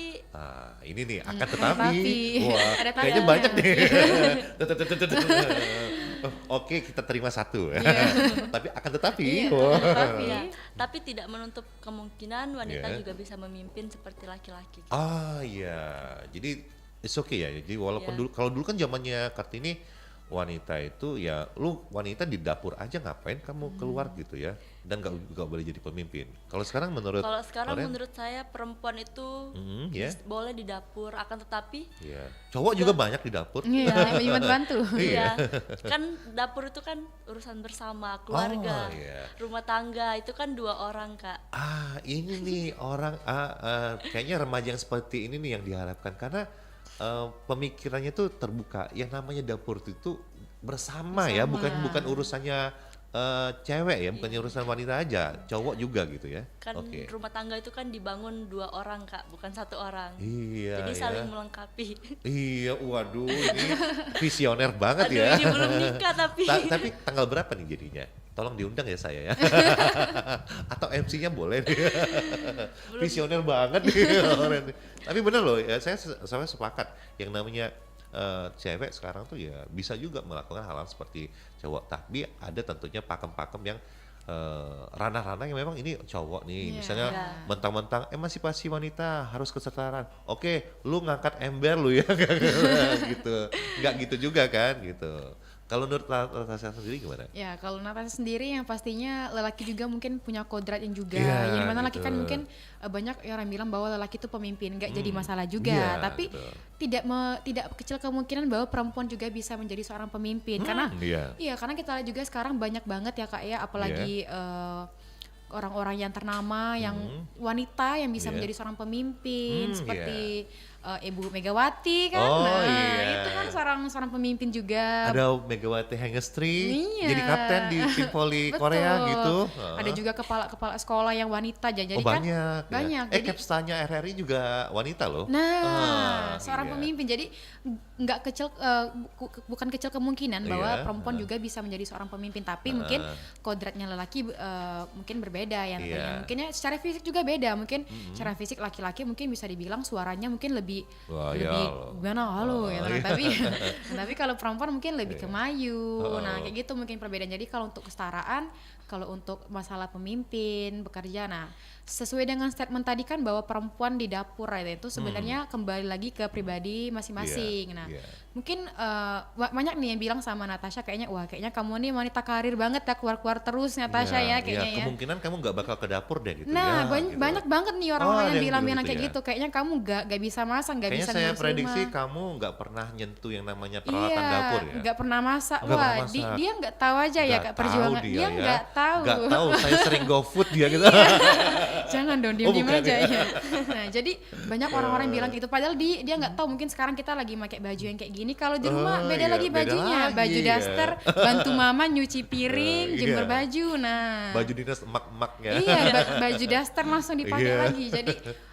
Ini nih akan akan tetapi, tetapi. wah Ada kayaknya tandanya. banyak deh. Oke kita terima satu, tapi akan tetapi, Iya, wah. tetapi. ya, tapi tidak menutup kemungkinan wanita Iya. juga bisa memimpin seperti laki-laki. Ah iya, jadi it's okay ya. Jadi walaupun Iya. dulu, kalau dulu kan zamannya Kartini wanita itu ya lu wanita di dapur aja ngapain kamu keluar gitu ya, dan gak boleh jadi pemimpin. Kalau sekarang menurut Kalau sekarang Loren? menurut saya perempuan itu Ya, boleh di dapur, akan tetapi ya. Cowok juga banyak di dapur. Iya, bantu. ya kan dapur itu kan urusan bersama, keluarga, Oh, iya. rumah tangga itu kan 2 orang Kak. Ini nih orang kayaknya remaja yang seperti ini nih yang diharapkan, karena pemikirannya tuh terbuka. Yang namanya dapur itu bersama ya, bukan urusannya cewek ya, bukannya urusan wanita aja, cowok juga gitu ya. Kan Oke. rumah tangga itu kan dibangun 2 orang Kak, bukan 1 orang. Iya. Jadi ya. saling melengkapi. Iya, waduh, ini visioner banget Aduh ya. ini belum nikah tapi. Tapi tanggal berapa nih jadinya? Tolong diundang ya saya ya. Atau MC-nya boleh nih. Visioner banget nih Loren. Tapi bener loh, ya, saya sepakat. Yang namanya cewek sekarang tuh ya bisa juga melakukan hal-hal seperti cowok. Tapi ada tentunya pakem-pakem yang ranah-ranah yang memang ini cowok nih. Iya. Misalnya Iya. mentang-mentang emansipasi wanita harus kesetaraan. Oke, lu ngangkat ember lu ya gitu. Nggak gitu juga kan gitu. Kalau menurut Natasha sendiri gimana? Ya, kalau Natasha sendiri yang pastinya lelaki juga mungkin punya kodrat yang juga. Iya, Yang mana lelaki kan gitu. mungkin banyak orang bilang bahwa lelaki itu pemimpin, nggak jadi masalah juga. Iya, Tapi betul. tidak kecil kemungkinan bahwa perempuan juga bisa menjadi seorang pemimpin. Karena Iya. iya, karena kita lihat juga sekarang banyak banget ya Kak ya, apalagi orang-orang yang ternama, yang wanita yang bisa Iya. menjadi seorang pemimpin, Hmm, seperti Ibu Megawati kan. Oh, Nah, iya. itu kan seorang pemimpin juga. Ada Megawati Hengestri Iya. jadi kapten di tim voli Betul. Korea gitu. Ada juga kepala sekolah yang wanita jadi Oh kan banyak. ya. banyak. Jadi Capstanya RRI juga wanita loh. seorang iya. pemimpin. Jadi nggak kecil bukan kecil kemungkinan bahwa Iya, perempuan juga bisa menjadi seorang pemimpin, tapi mungkin kodratnya lelaki mungkin berbeda ya Iya. tentunya. Mungkinnya secara fisik juga beda. Mungkin secara fisik laki-laki mungkin bisa dibilang suaranya mungkin lebih Wah, ya Allah. gimana halo gitu kan. iya. Tapi kalau perempuan mungkin lebih kemayu. Nah, kayak gitu mungkin perbedaan. Jadi kalau untuk kesetaraan, kalau untuk masalah pemimpin, bekerja, nah sesuai dengan statement tadi kan bahwa perempuan di dapur itu sebenarnya kembali lagi ke pribadi masing-masing. Iya, Nah, iya. mungkin banyak nih yang bilang sama Natasha kayaknya kamu nih wanita karir banget ya, keluar-keluar terus Natasha ya kayaknya ya. Kemungkinan kamu nggak bakal ke dapur deh gitu Nah, ya. gitu. banyak banget nih orang-orang Oh, ada yang yang bilang gitu kayak ya. gitu. Kayaknya kamu gak bisa masak, gak Kayaknya bisa saya ngurus prediksi rumah. kamu nggak pernah nyentuh yang namanya peralatan dapur ya. Nggak pernah masak. Nggak Wah, pernah masak. dia nggak tahu aja ya Nggak Kak perjuangan. tahu Dia ya. nggak tahu. Nggak tahu, saya sering GoFood dia gitu. Jangan dong, Oh, diem-diem bukan aja ya. ya. Nah, jadi banyak orang-orang yang bilang gitu. Padahal dia nggak tahu, mungkin sekarang kita lagi pakai baju yang kayak gini. Kalau di rumah beda iya, lagi beda bajunya. lagi, Baju ya. daster, bantu mama nyuci piring, Iya. jemur baju. Nah, Baju dinas emak-emaknya. iya, baju daster langsung dipakai Iya. lagi.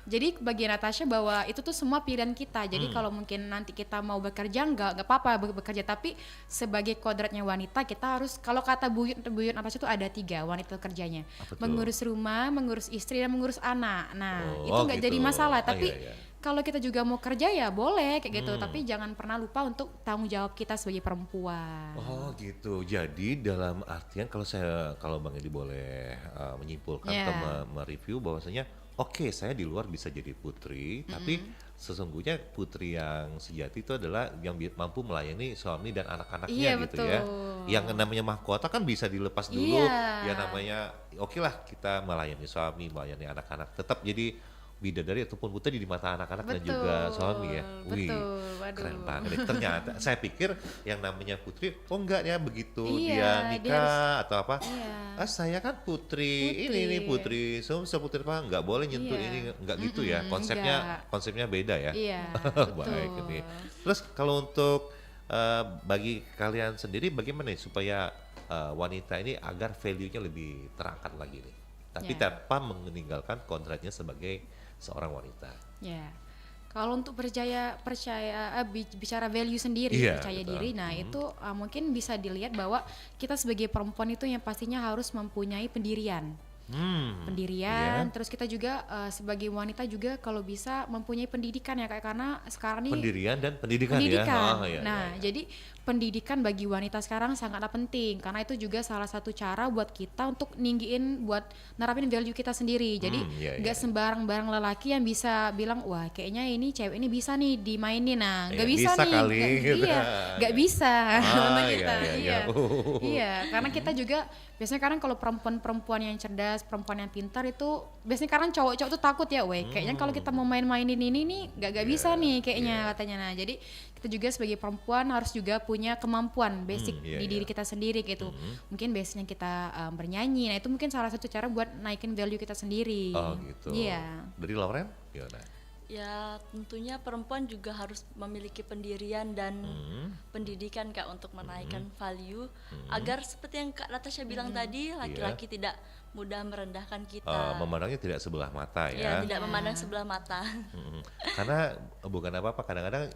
Jadi bagi Natasha bahwa itu tuh semua pilihan kita. Jadi kalau mungkin nanti kita mau bekerja nggak apa-apa bekerja, tapi sebagai kodratnya wanita kita harus, kalau kata buyut Natasha itu ada 3 wanita kerjanya. Apa tuh? Mengurus rumah, mengurus istri, dan mengurus anak. Nah, Oh, itu nggak gitu. jadi masalah. Ah, Tapi iya, iya. kalau kita juga mau kerja ya boleh kayak gitu. Tapi jangan pernah lupa untuk tanggung jawab kita sebagai perempuan. Oh gitu. Jadi dalam artian kalau Bang Edi boleh menyimpulkan Yeah. atau mereview bahwasanya oke, saya di luar bisa jadi putri, tapi sesungguhnya putri yang sejati itu adalah yang mampu melayani suami dan anak-anaknya Iya, gitu ya. betul. Yang namanya mahkota kan bisa dilepas dulu. Iya. Ya namanya oke lah kita melayani suami, melayani anak-anak. Tetap jadi bidadari ataupun putri di mata anak-anak dan juga suami ya. Wih, betul. Waduh. keren banget. Ternyata saya pikir yang namanya putri, oh enggak ya begitu Iya, dia dia nikah atau apa. Iya. Saya kan putri, ini putri, seputri apa nggak boleh nyentuh Iya. ini, nggak gitu ya. Konsepnya beda ya. Iya, Baik betul. ini. Terus kalau untuk bagi kalian sendiri bagaimana nih supaya wanita ini agar value-nya lebih terangkat lagi nih. Tapi Ya. tanpa meninggalkan kodratnya sebagai seorang wanita. Ya, kalau untuk bicara value sendiri, Iya, percaya betul. diri, nah itu mungkin bisa dilihat bahwa kita sebagai perempuan itu yang pastinya harus mempunyai pendirian. Iya. Terus kita juga sebagai wanita juga kalau bisa mempunyai pendidikan ya Kak, karena sekarang nih Pendirian dan pendidikan, ya. pendidikan. Oh, iya, Nah, iya, iya. jadi pendidikan bagi wanita sekarang sangatlah penting, karena itu juga salah satu cara buat kita untuk ninggiin, buat nerapin value kita sendiri. Jadi Iya, nggak iya. sembarang barang lelaki yang bisa bilang wah kayaknya ini cewek ini bisa nih dimainin, nah nggak Iya, bisa bisa nih, kali, gitu. iya nggak bisa untuk iya, kita, iya, iya iya. iya karena kita juga biasanya kadang kalau perempuan yang cerdas, perempuan yang pintar itu biasanya kadang cowok-cowok tuh takut ya, weh kayaknya kalau kita mau main-mainin ini nih nggak bisa nih kayaknya katanya. Nah jadi kita juga sebagai perempuan harus juga punya kemampuan basic iya, di iya. diri kita sendiri gitu. Mungkin biasanya kita bernyanyi, nah itu mungkin salah satu cara buat naikin value kita sendiri. Oh gitu. Iya. Dari Lauren gimana? Ya tentunya perempuan juga harus memiliki pendirian dan pendidikan Kak untuk menaikkan value agar seperti yang Kak Natasha bilang tadi, laki-laki tidak mudah merendahkan kita. Memandangnya tidak sebelah mata Ya, ya. tidak memandang sebelah mata. Karena bukan apa-apa, kadang-kadang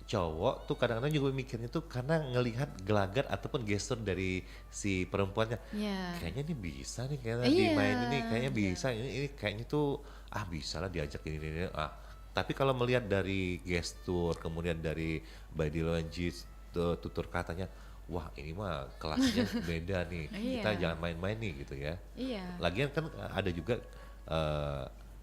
cowok tuh kadang-kadang juga mikirnya tuh karena ngelihat gelagat ataupun gestur dari si perempuannya. Iya. Kayaknya ini bisa nih, kayaknya Iya. dimain ini kayaknya bisa, ini kayaknya tuh bisa lah diajak ini. Tapi kalau melihat dari gestur, kemudian dari body language, tutur katanya, wah ini mah kelasnya beda nih. Kita Iya. jangan main-main nih gitu ya. Iya. Lagian kan ada juga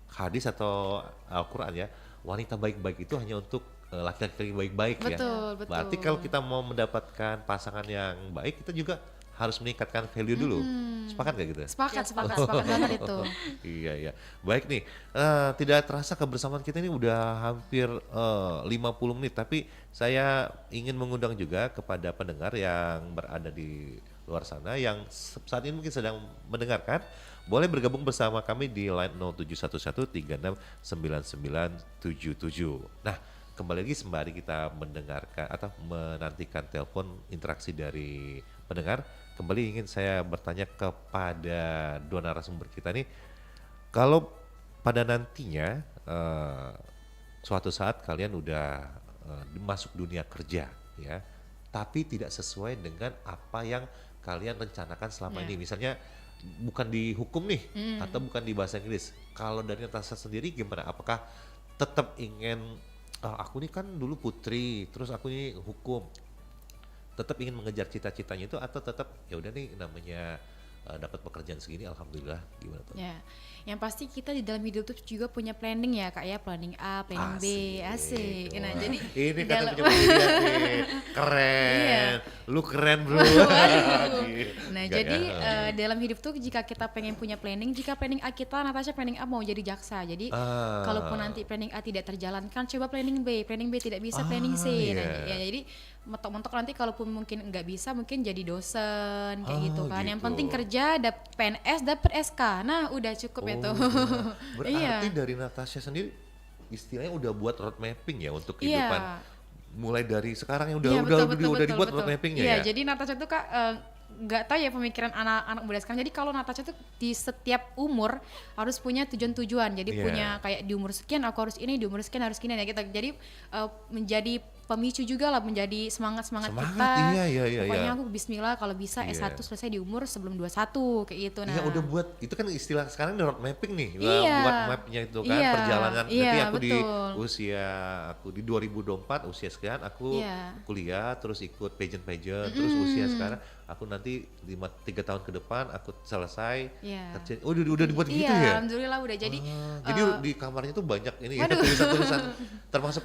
hadis atau Al-Quran ya, wanita baik-baik itu hanya untuk laki-laki baik-baik ya. Betul. Berarti kalau kita mau mendapatkan pasangan yang baik, kita juga harus meningkatkan value dulu. Sepakat gak gitu? Sepakat Ya, sepakat. banget itu. Iya. Baik nih, tidak terasa kebersamaan kita ini udah hampir 50 menit, tapi saya ingin mengundang juga kepada pendengar yang berada di luar sana yang saat ini mungkin sedang mendengarkan, boleh bergabung bersama kami di line 0711369977. Nah, kembali lagi sembari kita mendengarkan atau menantikan telepon interaksi dari pendengar, kembali ingin saya bertanya kepada dua narasumber kita nih, kalau pada nantinya suatu saat kalian udah masuk dunia kerja ya, tapi tidak sesuai dengan apa yang kalian rencanakan selama ini, misalnya bukan dihukum nih atau bukan di bahasa Inggris, kalau dari Natasha sendiri gimana? Apakah tetap ingin aku ini kan dulu putri, terus aku ini hukum, tetap ingin mengejar cita-citanya itu, atau tetap ya udah nih namanya dapat pekerjaan segini alhamdulillah, gimana tuh? Ya, yang pasti kita di dalam hidup tuh juga punya planning ya Kak ya, planning A, planning B, asik. Nah, Wah, jadi ini kata dalam- punya pendirian nih, keren, Iya. lu keren bro. Nah, Enggak jadi ya? dalam hidup tuh jika kita pengen punya planning, jika planning A kita, Natasha planning A mau jadi jaksa. Jadi kalaupun nanti planning A tidak terjalankan, coba planning B tidak bisa, planning C. Nah, iya. ya jadi mentok-mentok nanti kalaupun mungkin nggak bisa, mungkin jadi dosen kayak gitu kan. Yang gitu. penting kerja, PNS, dapat SK. Nah, udah cukup itu. Berarti Iya. dari Natasha sendiri istilahnya udah buat road mapping ya untuk Iya. kehidupan. Mulai dari sekarang yang udah Iya, udah dibuat road mappingnya Iya, ya. jadi Natasha tuh Kak nggak tahu ya pemikiran anak-anak muda sekarang. Jadi kalau Natasha tuh di setiap umur harus punya tujuan-tujuan. Jadi Iya. punya kayak di umur sekian aku harus ini, di umur sekian harus gini ya gitu. Jadi menjadi pemicu juga lah, menjadi semangat Semangat, kita. iya. Pokoknya aku bismillah kalau bisa Iya. S1 selesai di umur sebelum 21 kayak gitu. Nah, Iya udah buat, itu kan istilah sekarang udah road mapping nih, Iya. buat mapnya itu kan, Iya. perjalanan. Iya, Nanti aku di betul. usia aku di 2024 usia sekian aku Iya. kuliah, terus ikut pageant, terus usia sekarang aku nanti 3 tahun ke depan aku selesai Iya. kerja. Oh udah dibuat gitu iya, ya? alhamdulillah udah. Jadi Jadi di kamarnya tuh banyak ini ya, tulisan-tulisan, termasuk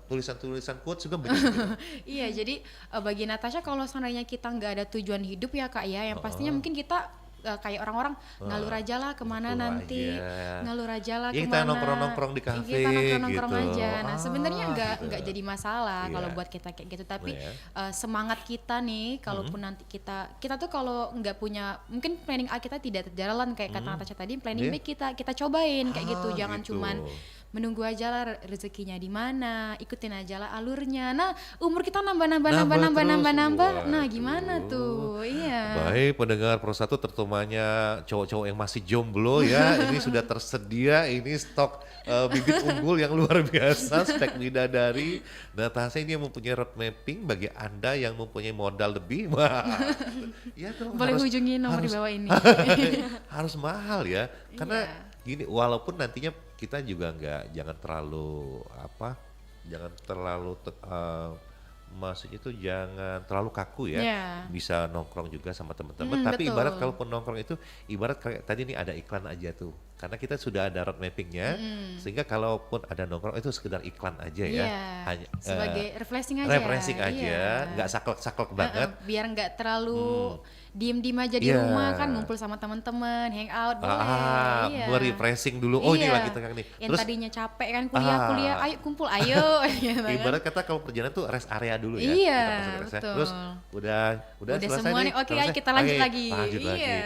tulisan-tulisan quotes juga banyak gitu. iya, jadi bagi Natasha kalau seandainya kita nggak ada tujuan hidup ya Kak ya, yang pastinya mungkin kita kayak orang-orang ngalur aja lah kemana Ngalur nanti, aja. ngalur aja lah Ya, kita kemana. nongkrong-nongkrong di Ya, kafe kita nongkrong-nongkrong gitu. aja. Nah sebenarnya nggak gitu. jadi masalah Iya. kalau buat kita kayak gitu, tapi Iya. semangat kita nih, kalaupun nanti kita tuh kalau nggak punya, mungkin planning A kita tidak terjalan kayak kata Natasha tadi, planning Iya. B kita cobain kayak gitu, jangan gitu. cuman menunggu aja lah rezekinya di mana, ikutin aja lah alurnya. Nah, umur kita nambah. terus. Nah, gimana Waduh. tuh? Iya. Baik, pendengar Pro 1 terutama cowok-cowok yang masih jomblo ya, ini sudah tersedia ini stok bibit unggul yang luar biasa, spek bidadari. Natasha ini yang mempunyai road mapping bagi Anda yang mempunyai modal lebih. Wah. Ya, tuh Boleh harus- hubungi nomor di harus- bawah ini. harus mahal ya, karena Iya. gini, walaupun nantinya kita juga jangan terlalu maksudnya itu jangan terlalu kaku ya. Iya. Bisa nongkrong juga sama teman-teman. Tapi Betul. ibarat kalaupun nongkrong itu ibarat kayak tadi nih ada iklan aja tuh. Karena kita sudah ada road mappingnya, sehingga kalaupun ada nongkrong itu sekedar iklan aja ya. Iya, Hanya sebagai refreshing aja. refreshing aja, Iya. nggak saklek-saklek banget. Biar nggak terlalu diem-diem aja di Iya. rumah kan, ngumpul sama teman-teman, hangout boleh. Iya. Refreshing dulu. Oh ini Iya. lagi tegang nih. Yang Terus tadinya capek kan kuliah, ayo kumpul, ayo. Gitu kan. ibarat kata kalau perjalanan tuh rest area dulu ya. Iya, Kita masuk ke rest area. betul. Terus udah selesai semua nih, oke, ayo kita lanjut lagi. Lanjut lagi. Iya.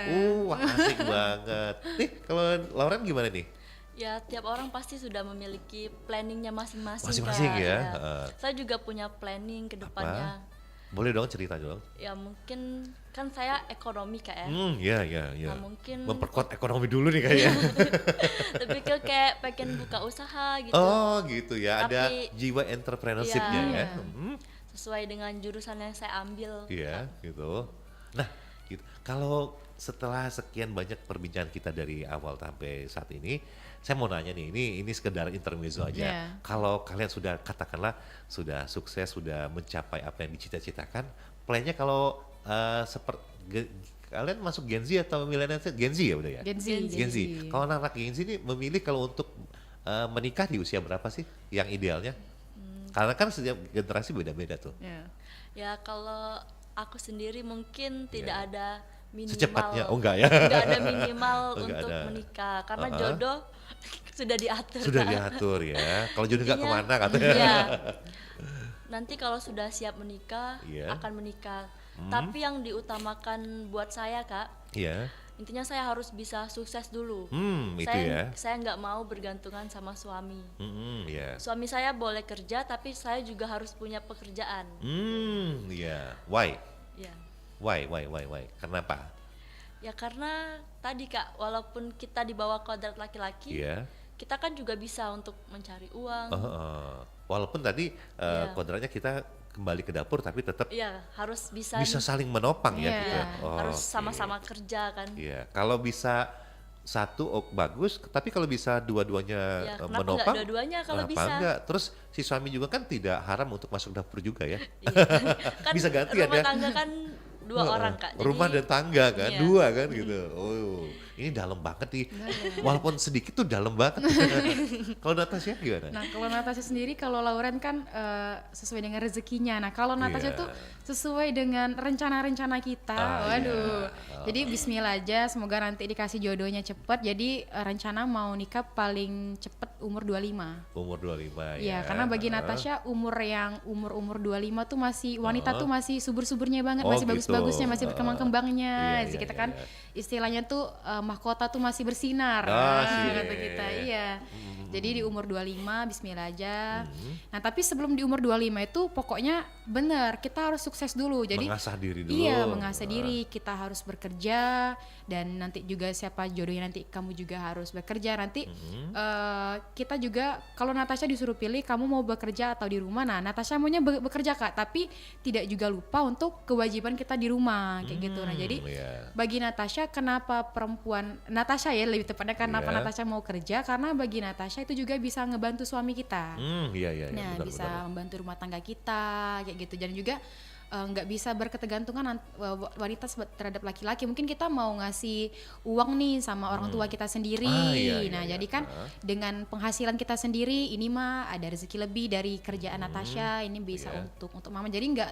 Wah, asik banget. Nih kalau Lauren gimana nih? Ya, tiap orang pasti sudah memiliki planningnya masing-masing. Masing-masing Kak. ya, Ya. heeh. Saya juga punya planning ke depannya. Boleh dong cerita dong. Ya mungkin kan saya ekonomi Kak ya. Iya. Nah, mungkin Memperkuat ekonomi dulu nih kayaknya. lebih ke kayak pengen buka usaha gitu. Oh gitu ya, ada Tapi- jiwa entrepreneurship-nya Iya. ya. Iya. Sesuai dengan jurusan yang saya ambil. Iya, gitu. Nah, gitu. Kalau setelah sekian banyak perbincangan kita dari awal sampai saat ini, saya mau nanya nih, ini sekedar intermezzo aja. Iya. Kalau kalian sudah katakanlah sudah sukses, sudah mencapai apa yang dicita-citakan, plan-nya kalau kalian masuk Gen Z atau milenial? Gen Z ya udah ya? Gen Z. Gen Z. Kalau anak Gen Z ini memilih kalau untuk menikah di usia berapa sih yang idealnya? Karena kan setiap generasi beda-beda tuh. Iya. Ya kalau aku sendiri mungkin tidak Iya. ada minimal. Secepatnya, oh enggak ya? Enggak ada minimal Oh, enggak untuk ada. menikah karena Uh-uh. jodoh sudah diatur. Sudah Kak. diatur ya. Kalau jodoh nggak Intinya, kemana katanya. Iya. Nanti kalau sudah siap menikah Iya. akan menikah. Tapi yang diutamakan buat saya Kak, Iya. intinya saya harus bisa sukses dulu. Itu saya ya. saya nggak mau bergantungan sama suami. Iya. Suami saya boleh kerja tapi saya juga harus punya pekerjaan. Iya. Why? Ya. Why? Kenapa? Ya karena tadi Kak, walaupun kita di bawah kodrat laki-laki, Iya. kita kan juga bisa untuk mencari uang. Walaupun tadi Iya. kodratnya kita kembali ke dapur tapi tetap Iya, harus bisa bisa saling menopang ya Iya. gitu. iya, harus Oke. sama-sama kerja kan. Iya. Kalau bisa satu bagus, tapi kalau bisa dua-duanya Ya, kenapa menopang, nggak dua-duanya kalau kenapa bisa? enggak? Terus si suami juga kan tidak haram untuk masuk dapur juga ya. Iya. Kan Bisa gantian rumah ya? tangga kan dua orang Kak. Jadi, Rumah dan tangga kan, iya. dua kan gitu. Oh, ini dalam banget nih. Walaupun sedikit tuh dalam banget. Kalau Natasha gimana? Nah, kalau Natasha sendiri, kalau Lauren kan sesuai dengan rezekinya. Nah, kalau Natasha Iya. tuh sesuai dengan rencana-rencana kita. Waduh. Iya. Jadi bismillah aja, semoga nanti dikasih jodohnya cepet. Jadi rencana mau nikah paling cepet umur 25. Umur 25 Iya, ya. karena bagi Heeh. Natasha umur 25 tuh masih wanita tuh masih subur-suburnya banget, Oh, masih gitu. bagus-bagusnya, masih berkembang-kembangnya. Iya, Jadi iya, kita iya, kan iya. istilahnya tuh mahkota tuh masih bersinar. Ah, Kata kita. Iya. Jadi di umur 25 bismillah aja. Nah, tapi sebelum di umur 25 itu pokoknya bener kita harus sukses dulu. Jadi Mengasah diri dulu. iya, mengasah diri. Kita harus bekerja dan nanti juga siapa jodohnya nanti kamu juga harus bekerja. Nanti kita juga kalau Natasha disuruh pilih kamu mau bekerja atau di rumah. Nah, Natasha maunya bekerja Kak, tapi tidak juga lupa untuk kewajiban kita di rumah kayak gitu. Nah, jadi Iya. bagi Natasha kenapa Natasha ya lebih tepatnya kenapa Iya. Natasha mau kerja karena bagi Natasha itu juga bisa ngebantu suami kita. Iya, Nah, benar, bisa benar. membantu rumah tangga kita kayak gitu dan juga nggak bisa berketergantungan wanita terhadap laki-laki. Mungkin kita mau ngasih uang nih sama orang tua kita sendiri. Iya, Nah, iya. jadi kan dengan penghasilan kita sendiri ini mah ada rezeki lebih dari kerjaan Natasha, ini bisa Iya. untuk mama. Jadi nggak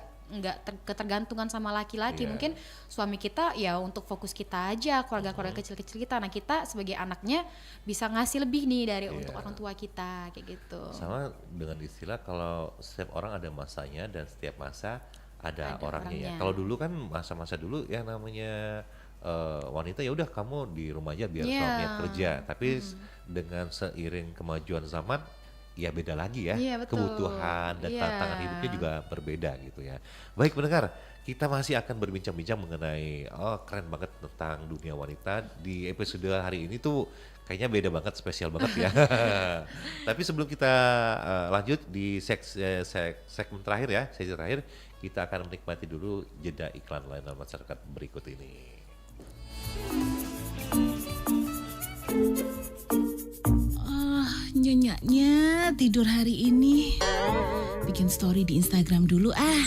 ketergantungan sama laki-laki. Iya. Mungkin suami kita ya untuk fokus kita aja, keluarga-keluarga kecil-kecil kita. Nah, kita sebagai anaknya bisa ngasih lebih nih dari untuk orang tua kita kayak gitu. Sama dengan istilah kalau setiap orang ada masanya dan setiap masa ada orangnya ya. orangnya. Kalau dulu kan masa-masa dulu yang namanya wanita ya udah kamu di rumah aja biar Iya. suaminya kerja. Tapi dengan seiring kemajuan zaman ya beda lagi ya. Iya, betul. Kebutuhan dan Iya. tantangan hidupnya juga berbeda gitu ya. Baik pendengar, kita masih akan berbincang-bincang mengenai keren banget tentang dunia wanita di episode hari ini tuh kayaknya beda banget, spesial banget ya. Tapi sebelum kita lanjut di segmen terakhir ya, sesi terakhir, kita akan menikmati dulu jeda iklan layanan masyarakat berikut ini. Nyonyaknya tidur hari ini. Bikin story di Instagram dulu ah.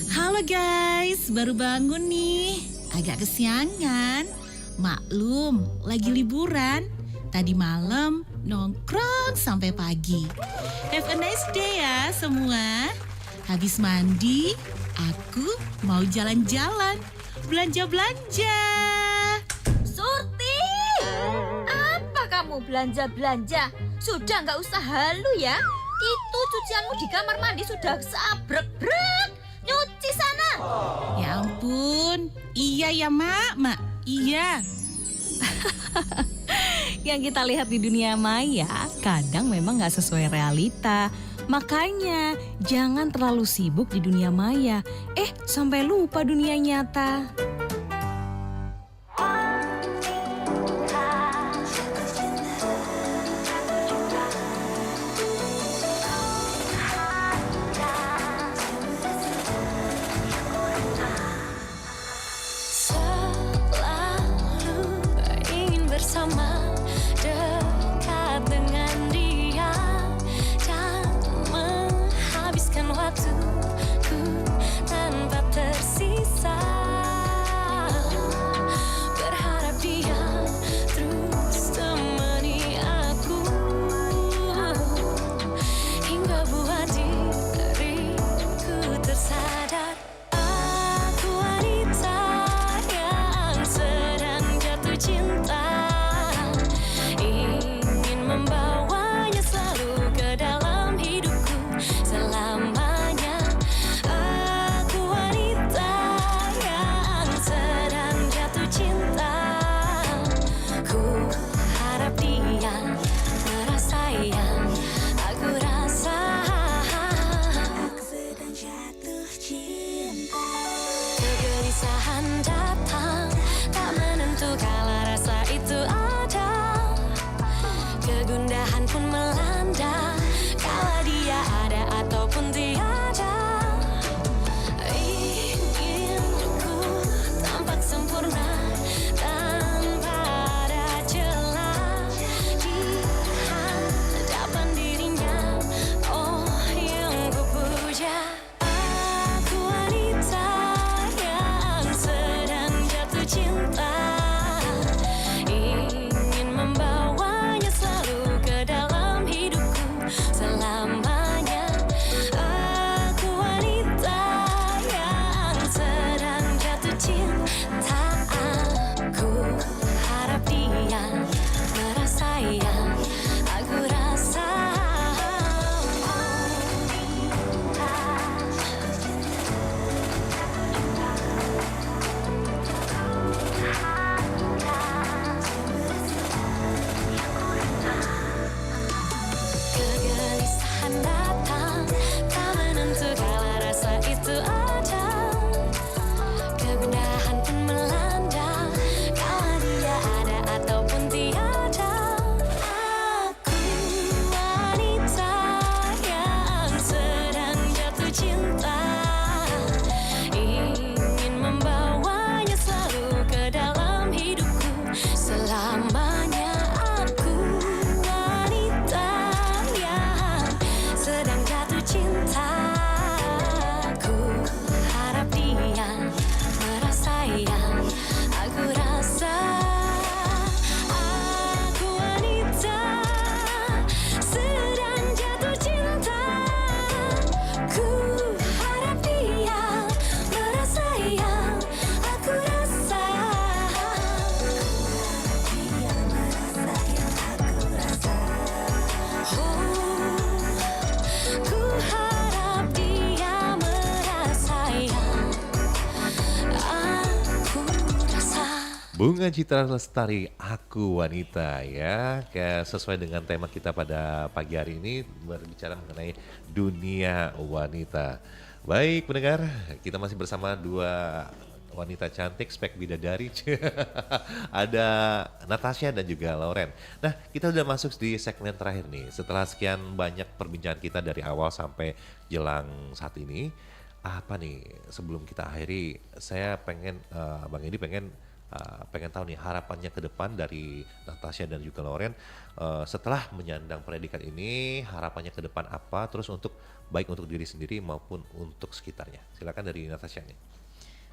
Halo guys, baru bangun nih. Agak kesiangan. Maklum, lagi liburan. Tadi malam nongkrong sampai pagi. Have a nice day ya semua. Habis mandi, aku mau jalan-jalan. Belanja-belanja. Surti! Apa kamu belanja-belanja? Sudah nggak usah halu ya. Itu cucianmu di kamar mandi sudah sabrek-brek. Nyuci sana. Ya ampun, iya ya mak, iya. Yang kita lihat di dunia maya kadang memang gak sesuai realita. Makanya jangan terlalu sibuk di dunia maya. Sampai lupa dunia nyata. Bunga Citra Lestari, Aku Wanita ya. Kayak sesuai dengan tema kita pada pagi hari ini berbicara mengenai dunia wanita. Baik pendengar, kita masih bersama dua wanita cantik, spek bidadari. Ada Natasha dan juga Lauren. Nah, kita udah masuk di segmen terakhir nih. Setelah sekian banyak perbincangan kita dari awal sampai jelang saat ini, apa nih sebelum kita akhiri, saya pengen Bang Edi pengen pengen tahu nih harapannya ke depan dari Natasha dan juga Lauren setelah menyandang predikat ini, harapannya ke depan apa, terus untuk baik untuk diri sendiri maupun untuk sekitarnya. Silakan dari Natasha nih.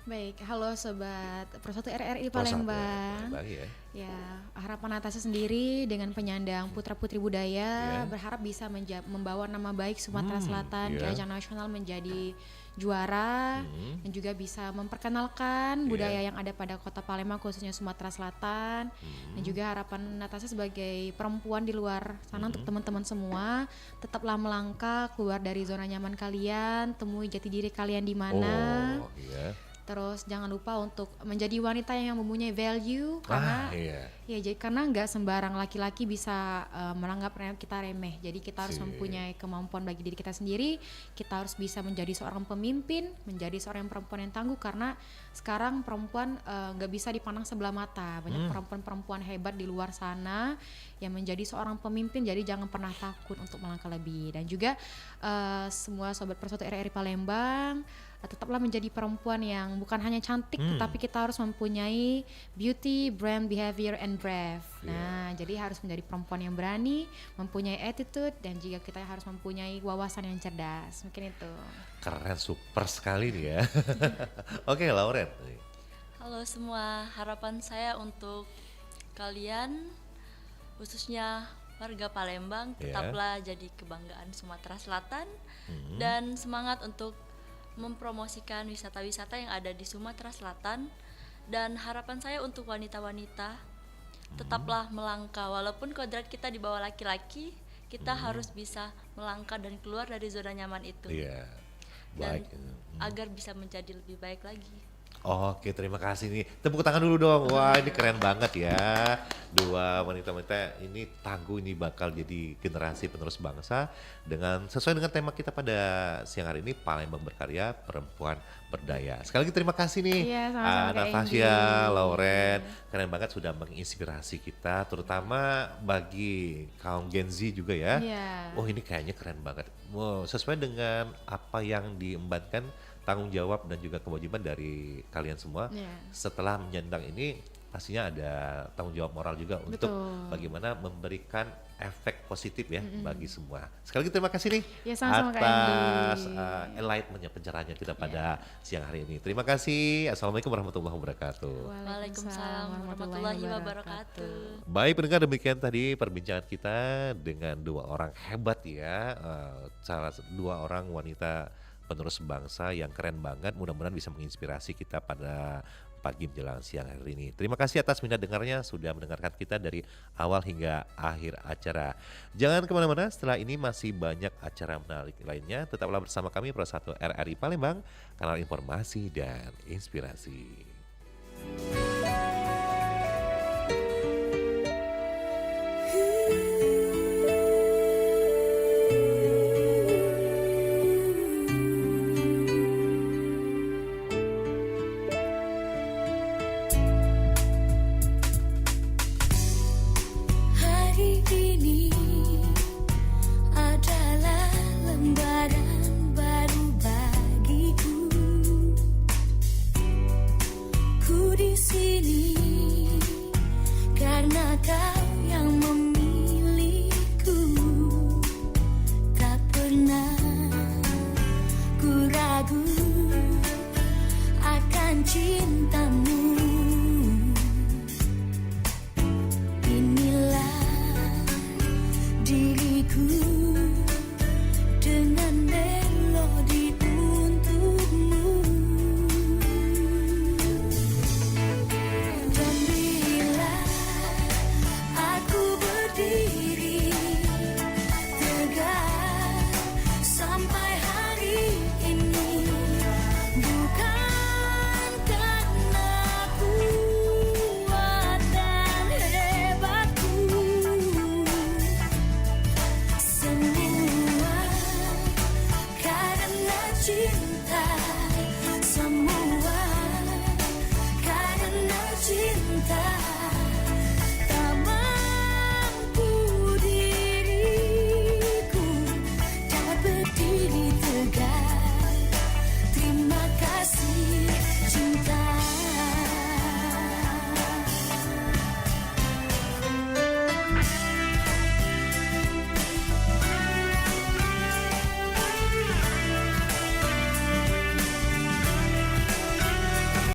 Baik, halo sobat Persatu RRI Oh, sampai Palembang. Palembang ya. Ya, harapan Natasha sendiri dengan penyandang putra-putri budaya Iya. berharap bisa membawa nama baik Sumatera Selatan ke iya. ajang nasional menjadi juara dan juga bisa memperkenalkan budaya yang ada pada Kota Palembang khususnya Sumatera Selatan. Dan juga harapan Natasha sebagai perempuan di luar sana untuk teman-teman semua, tetaplah melangkah keluar dari zona nyaman kalian, temui jati diri kalian di mana. Oh, iya. Terus jangan lupa untuk menjadi wanita yang mempunyai value karena Iya. ya jadi karena nggak sembarang laki-laki bisa menganggap kita remeh. Jadi kita harus mempunyai kemampuan bagi diri kita sendiri. Kita harus bisa menjadi seorang pemimpin, menjadi seorang perempuan yang tangguh karena sekarang perempuan nggak bisa dipandang sebelah mata. Banyak perempuan-perempuan hebat di luar sana yang menjadi seorang pemimpin. Jadi jangan pernah takut untuk melangkah lebih. Dan juga semua sobat Persatu RRI Palembang, tetaplah menjadi perempuan yang bukan hanya cantik, tetapi kita harus mempunyai beauty, brand, behavior, and brave. Nah, jadi harus menjadi perempuan yang berani, mempunyai attitude, dan juga kita harus mempunyai wawasan yang cerdas. Mungkin itu. Keren, super sekali nih ya. Oke, Lauren. Halo semua, harapan saya untuk kalian khususnya warga Palembang tetaplah jadi kebanggaan Sumatera Selatan dan semangat untuk mempromosikan wisata-wisata yang ada di Sumatera Selatan. Dan harapan saya untuk wanita-wanita tetaplah melangkah walaupun kodrat kita di bawah laki-laki, kita harus bisa melangkah dan keluar dari zona nyaman itu. Iya. Dan Baik. agar bisa menjadi lebih baik lagi. Oke, terima kasih nih. Tepuk tangan dulu dong. Wah, ini keren banget ya. Dua wanita-wanita ini tangguh, ini bakal jadi generasi penerus bangsa dengan sesuai dengan tema kita pada siang hari ini, Palembang Berkarya, Perempuan Berdaya. Sekali lagi terima kasih nih. Iya, sama-sama, Kak Natasha, Anggi. Lauren, keren banget sudah menginspirasi kita, terutama bagi kaum Gen Z juga ya. Iya. Oh, ini kayaknya keren banget. Wow, sesuai dengan apa yang diembankan, tanggung jawab dan juga kewajiban dari kalian semua. Iya. Setelah menyandang ini pastinya ada tanggung jawab moral juga untuk Betul. bagaimana memberikan efek positif ya bagi semua. Sekali lagi terima kasih nih Ya, sama-sama, Kak atas Anggi. enlightenment-nya, pencerahannya kita pada siang hari ini. Terima kasih. Assalamualaikum warahmatullahi wabarakatuh. Waalaikumsalam warahmatullahi wabarakatuh. Baik pendengar, demikian tadi perbincangan kita dengan dua orang hebat ya, dua orang wanita penerus bangsa yang keren banget. Mudah-mudahan bisa menginspirasi kita pada pagi menjelang siang hari ini. Terima kasih atas minat dengarnya, sudah mendengarkan kita dari awal hingga akhir acara. Jangan kemana-mana, setelah ini masih banyak acara menarik lainnya. Tetaplah bersama kami Persatu RRI Palembang, kanal informasi dan inspirasi.